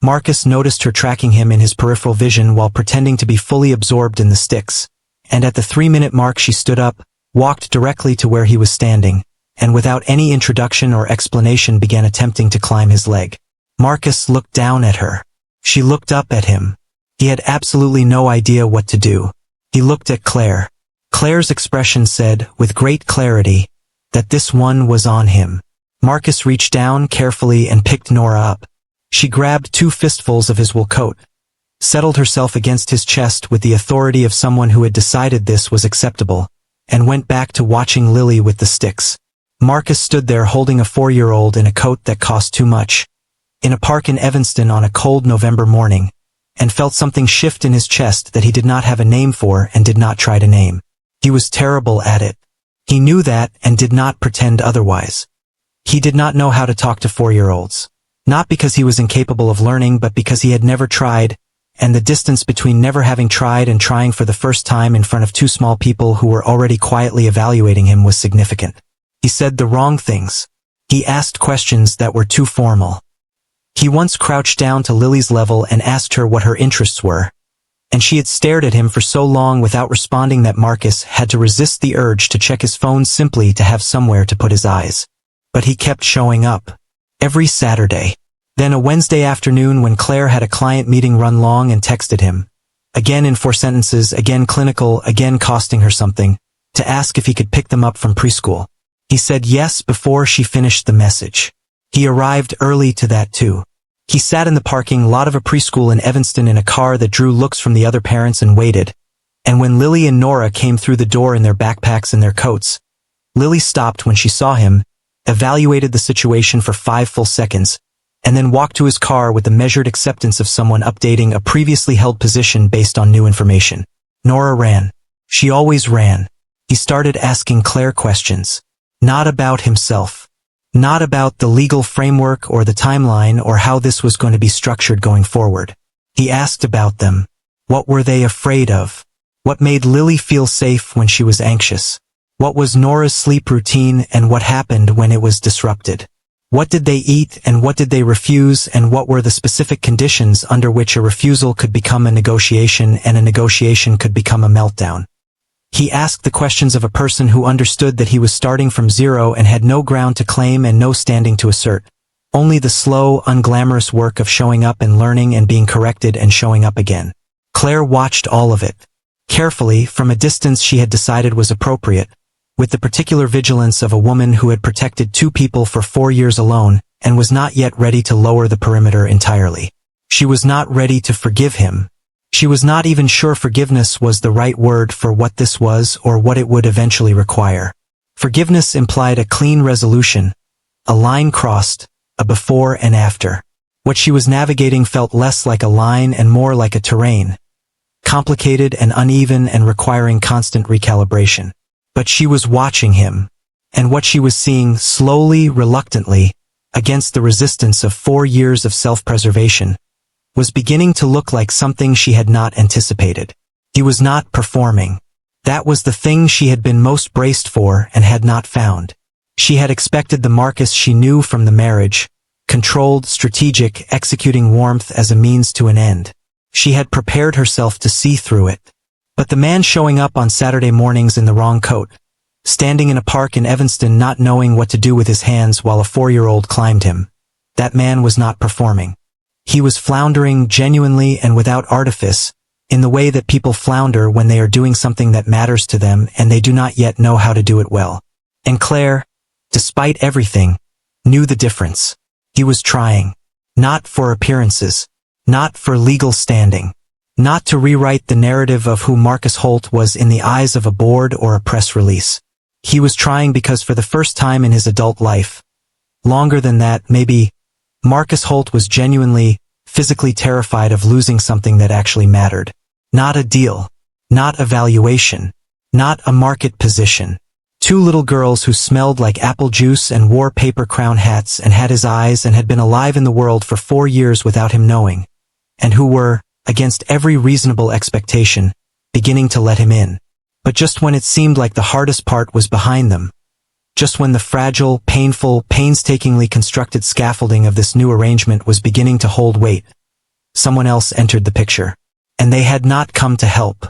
Marcus noticed her tracking him in his peripheral vision while pretending to be fully absorbed in the sticks, and at the 3-minute mark she stood up, walked directly to where he was standing, and without any introduction or explanation began attempting to climb his leg. Marcus looked down at her. She looked up at him. He had absolutely no idea what to do. He looked at Claire. Claire's expression said, with great clarity, that this one was on him. Marcus reached down carefully and picked Nora up. She grabbed 2 fistfuls of his wool coat, settled herself against his chest with the authority of someone who had decided this was acceptable, and went back to watching Lily with the sticks. Marcus stood there holding a 4-year-old in a coat that cost too much, in a park in Evanston on a cold November morning, and felt something shift in his chest that he did not have a name for and did not try to name. He was terrible at it. He knew that and did not pretend otherwise. He did not know how to talk to 4-year-olds. Not because he was incapable of learning but because he had never tried, and the distance between never having tried and trying for the first time in front of 2 small people who were already quietly evaluating him was significant. He said the wrong things. He asked questions that were too formal. He once crouched down to Lily's level and asked her what her interests were. And she had stared at him for so long without responding that Marcus had to resist the urge to check his phone simply to have somewhere to put his eyes. But he kept showing up. Every Saturday. Then a Wednesday afternoon when Claire had a client meeting run long and texted him. Again in 4 sentences, again clinical, again costing her something, to ask if he could pick them up from preschool. He said yes before she finished the message. He arrived early to that too. He sat in the parking lot of a preschool in Evanston in a car that drew looks from the other parents and waited. And when Lily and Nora came through the door in their backpacks and their coats, Lily stopped when she saw him, evaluated the situation for 5 full seconds, and then walked to his car with the measured acceptance of someone updating a previously held position based on new information. Nora ran. She always ran. He started asking Claire questions. Not about himself. Not about the legal framework or the timeline or how this was going to be structured going forward. He asked about them. What were they afraid of? What made Lily feel safe when she was anxious? What was Nora's sleep routine and what happened when it was disrupted? What did they eat and what did they refuse and what were the specific conditions under which a refusal could become a negotiation and a negotiation could become a meltdown? He asked the questions of a person who understood that he was starting from zero and had no ground to claim and no standing to assert. Only the slow, unglamorous work of showing up and learning and being corrected and showing up again. Claire watched all of it. Carefully, from a distance she had decided was appropriate, with the particular vigilance of a woman who had protected 2 people for 4 years alone and was not yet ready to lower the perimeter entirely. She was not ready to forgive him. She was not even sure forgiveness was the right word for what this was or what it would eventually require. Forgiveness implied a clean resolution, a line crossed, a before and after. What she was navigating felt less like a line and more like a terrain, complicated and uneven and requiring constant recalibration. But she was watching him, and what she was seeing slowly, reluctantly, against the resistance of 4 years of self-preservation, was beginning to look like something she had not anticipated. He was not performing. That was the thing she had been most braced for and had not found. She had expected the Marcus she knew from the marriage, controlled, strategic, executing warmth as a means to an end. She had prepared herself to see through it. But the man showing up on Saturday mornings in the wrong coat, standing in a park in Evanston not knowing what to do with his hands while a 4-year-old climbed him, that man was not performing. He was floundering genuinely and without artifice, in the way that people flounder when they are doing something that matters to them and they do not yet know how to do it well. And Claire, despite everything, knew the difference. He was trying. Not for appearances. Not for legal standing. Not to rewrite the narrative of who Marcus Holt was in the eyes of a board or a press release. He was trying because for the first time in his adult life, longer than that, maybe, Marcus Holt was genuinely, physically terrified of losing something that actually mattered. Not a deal. Not a valuation. Not a market position. 2 little girls who smelled like apple juice and wore paper crown hats and had his eyes and had been alive in the world for 4 years without him knowing, and who were, against every reasonable expectation, beginning to let him in. But just when it seemed like the hardest part was behind them, just when the fragile, painful, painstakingly constructed scaffolding of this new arrangement was beginning to hold weight, someone else entered the picture. And they had not come to help.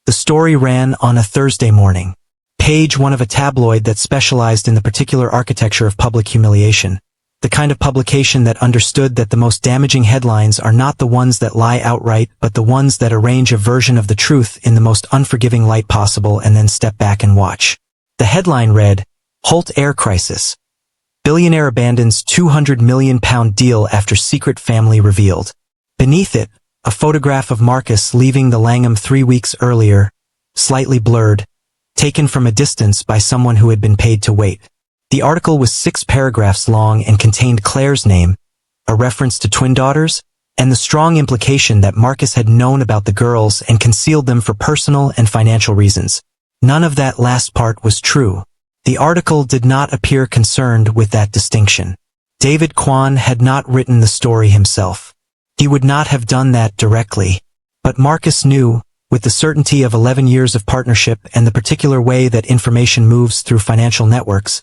The story ran on a Thursday morning. Page 1 of a tabloid that specialized in the particular architecture of public humiliation. The kind of publication that understood that the most damaging headlines are not the ones that lie outright but the ones that arrange a version of the truth in the most unforgiving light possible and then step back and watch. The headline read, Holt Air Crisis. Billionaire abandons £200 million deal after secret family revealed. Beneath it, a photograph of Marcus leaving the Langham 3 weeks earlier, slightly blurred, taken from a distance by someone who had been paid to wait. The article was 6 paragraphs long and contained Claire's name, a reference to twin daughters, and the strong implication that Marcus had known about the girls and concealed them for personal and financial reasons. None of that last part was true. The article did not appear concerned with that distinction. David Kwan had not written the story himself. He would not have done that directly. But Marcus knew, with the certainty of 11 years of partnership and the particular way that information moves through financial networks,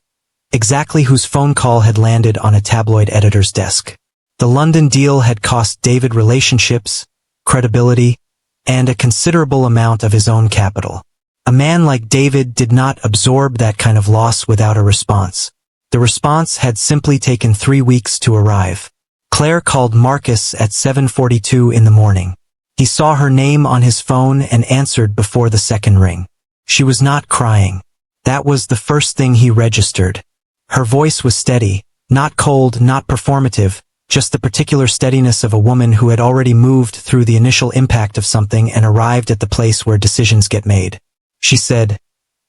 exactly whose phone call had landed on a tabloid editor's desk. The London deal had cost David relationships, credibility, and a considerable amount of his own capital. A man like David did not absorb that kind of loss without a response. The response had simply taken 3 weeks to arrive. Claire called Marcus at 7:42 in the morning. He saw her name on his phone and answered before the second ring. She was not crying. That was the first thing he registered. Her voice was steady, not cold, not performative, just the particular steadiness of a woman who had already moved through the initial impact of something and arrived at the place where decisions get made. She said,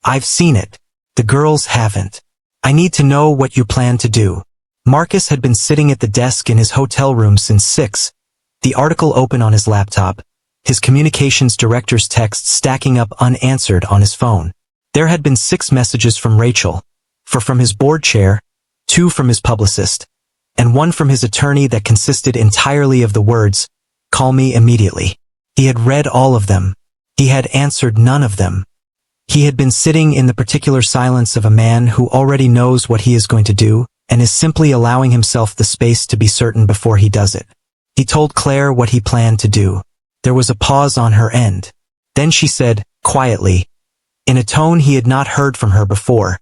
"I've seen it. The girls haven't. I need to know what you plan to do." Marcus had been sitting at the desk in his hotel room since 6, the article open on his laptop, his communications director's text stacking up unanswered on his phone. There had been 6 messages from Rachel, 4 from his board chair, 2 from his publicist, and 1 from his attorney that consisted entirely of the words, "Call me immediately." He had read all of them. He had answered none of them. He had been sitting in the particular silence of a man who already knows what he is going to do, and is simply allowing himself the space to be certain before he does it. He told Claire what he planned to do. There was a pause on her end. Then she said, quietly, in a tone he had not heard from her before,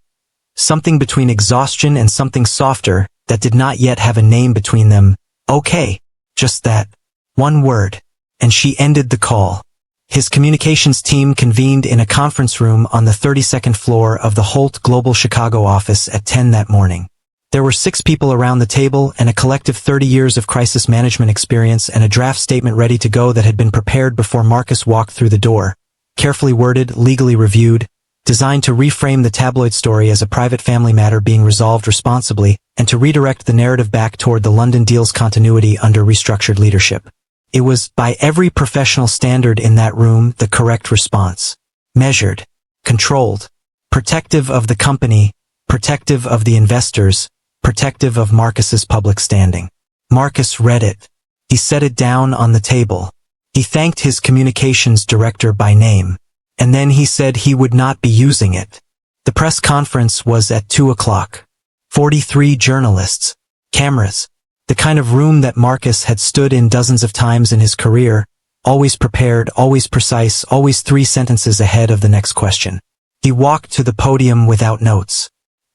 something between exhaustion and something softer, that did not yet have a name between them, "Okay." Just that. One word. And she ended the call. His communications team convened in a conference room on the 32nd floor of the Holt Global Chicago office at 10 that morning. There were 6 people around the table and a collective 30 years of crisis management experience and a draft statement ready to go that had been prepared before Marcus walked through the door, carefully worded, legally reviewed, designed to reframe the tabloid story as a private family matter being resolved responsibly and to redirect the narrative back toward the London deal's continuity under restructured leadership. It was, by every professional standard in that room, the correct response. Measured, controlled, protective of the company, protective of the investors, protective of Marcus's public standing. Marcus read it. He set it down on the table. He thanked his communications director by name. And then he said he would not be using it. The press conference was at 2 o'clock. 43 journalists. Cameras. The kind of room that Marcus had stood in dozens of times in his career, always prepared, always precise, always 3 sentences ahead of the next question. He walked to the podium without notes.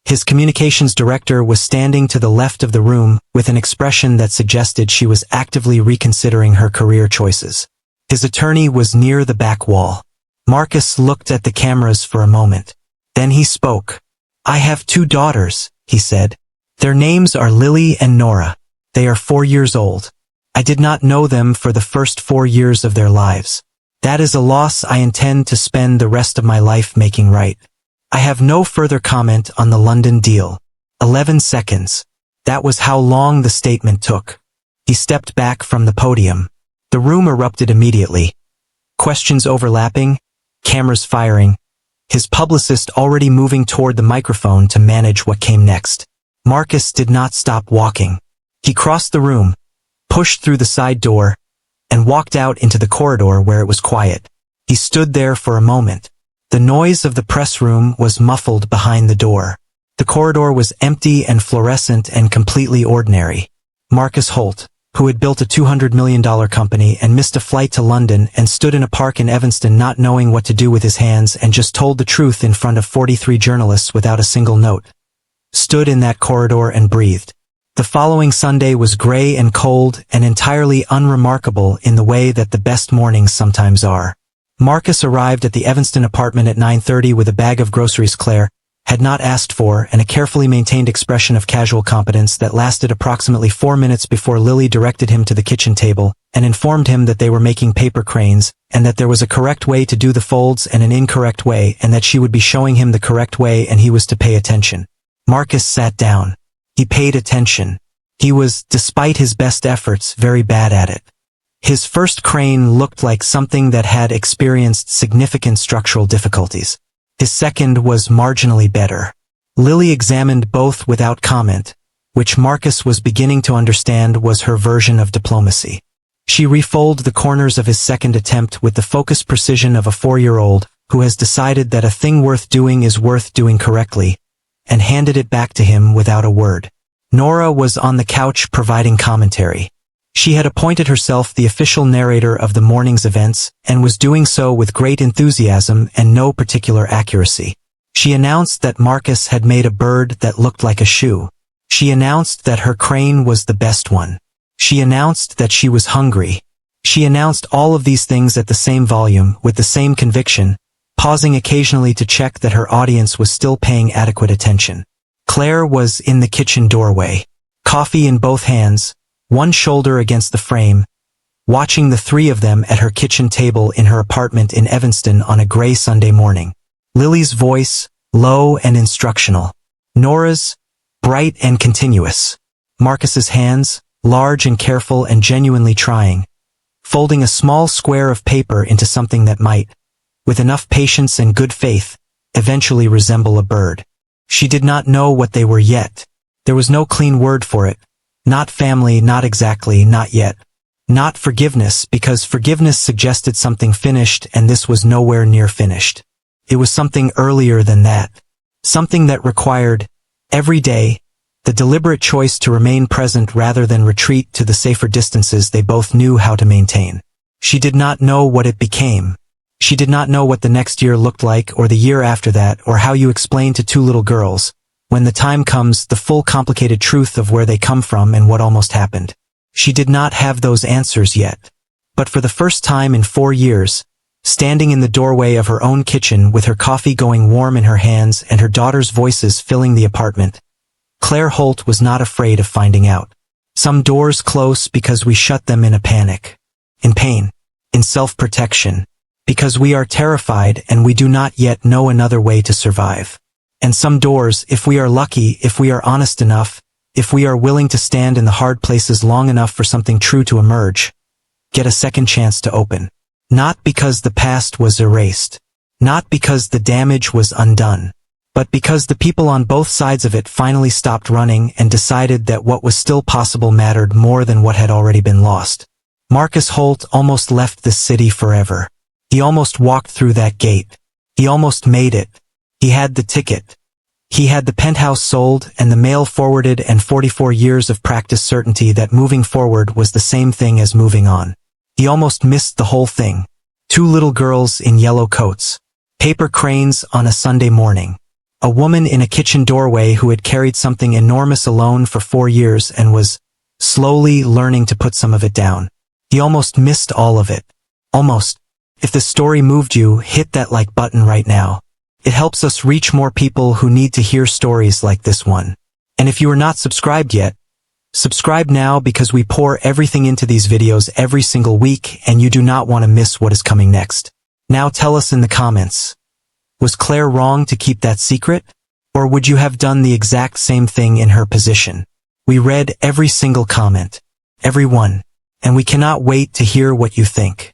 His communications director was standing to the left of the room with an expression that suggested she was actively reconsidering her career choices. His attorney was near the back wall. Marcus looked at the cameras for a moment. Then he spoke. "I have 2 daughters," he said. "Their names are Lily and Nora. They are 4 years old. I did not know them for the first 4 years of their lives. That is a loss I intend to spend the rest of my life making right. I have no further comment on the London deal." 11 seconds. That was how long the statement took. He stepped back from the podium. The room erupted immediately. Questions overlapping, cameras firing, his publicist already moving toward the microphone to manage what came next. Marcus did not stop walking. He crossed the room, pushed through the side door, and walked out into the corridor where it was quiet. He stood there for a moment. The noise of the press room was muffled behind the door. The corridor was empty and fluorescent and completely ordinary. Marcus Holt, who had built a $200 million company and missed a flight to London and stood in a park in Evanston not knowing what to do with his hands and just told the truth in front of 43 journalists without a single note, stood in that corridor and breathed. The following Sunday was gray and cold and entirely unremarkable in the way that the best mornings sometimes are. Marcus arrived at the Evanston apartment at 9:30 with a bag of groceries Claire had not asked for and a carefully maintained expression of casual competence that lasted approximately 4 minutes before Lily directed him to the kitchen table and informed him that they were making paper cranes and that there was a correct way to do the folds and an incorrect way and that she would be showing him the correct way and he was to pay attention. Marcus sat down. He paid attention. He was, despite his best efforts, very bad at it. His first crane looked like something that had experienced significant structural difficulties. His second was marginally better. Lily examined both without comment, which Marcus was beginning to understand was her version of diplomacy. She refolded the corners of his second attempt with the focused precision of a 4-year-old who has decided that a thing worth doing is worth doing correctly, and handed it back to him without a word. Nora was on the couch providing commentary. She had appointed herself the official narrator of the morning's events, and was doing so with great enthusiasm and no particular accuracy. She announced that Marcus had made a bird that looked like a shoe. She announced that her crane was the best one. She announced that she was hungry. She announced all of these things at the same volume, with the same conviction, pausing occasionally to check that her audience was still paying adequate attention. Claire was in the kitchen doorway, coffee in both hands, one shoulder against the frame, watching the three of them at her kitchen table in her apartment in Evanston on a gray Sunday morning. Lily's voice, low and instructional. Nora's, bright and continuous. Marcus's hands, large and careful and genuinely trying, folding a small square of paper into something that might, with enough patience and good faith, eventually resemble a bird. She did not know what they were yet. There was no clean word for it. Not family, not exactly, not yet. Not forgiveness, because forgiveness suggested something finished and this was nowhere near finished. It was something earlier than that. Something that required, every day, the deliberate choice to remain present rather than retreat to the safer distances they both knew how to maintain. She did not know what it became. She did not know what the next year looked like or the year after that, or how you explain to two little girls, when the time comes, the full complicated truth of where they come from and what almost happened. She did not have those answers yet. But for the first time in 4 years, standing in the doorway of her own kitchen with her coffee going warm in her hands and her daughter's voices filling the apartment, Claire Holt was not afraid of finding out. Some doors close because we shut them in a panic, in pain, in self-protection, because we are terrified and we do not yet know another way to survive. And some doors, if we are lucky, if we are honest enough, if we are willing to stand in the hard places long enough for something true to emerge, get a second chance to open. Not because the past was erased, not because the damage was undone, but because the people on both sides of it finally stopped running and decided that what was still possible mattered more than what had already been lost. Marcus Holt almost left this city forever. He almost walked through that gate. He almost made it. He had the ticket. He had the penthouse sold and the mail forwarded and 44 years of practice certainty that moving forward was the same thing as moving on. He almost missed the whole thing. 2 little girls in yellow coats. Paper cranes on a Sunday morning. A woman in a kitchen doorway who had carried something enormous alone for 4 years and was slowly learning to put some of it down. He almost missed all of it. Almost. If the story moved you, hit that like button right now. It helps us reach more people who need to hear stories like this one. And if you are not subscribed yet, subscribe now, because we pour everything into these videos every single week and you do not want to miss what is coming next. Now tell us in the comments. Was Claire wrong to keep that secret? Or would you have done the exact same thing in her position? We read every single comment. Every one. And we cannot wait to hear what you think.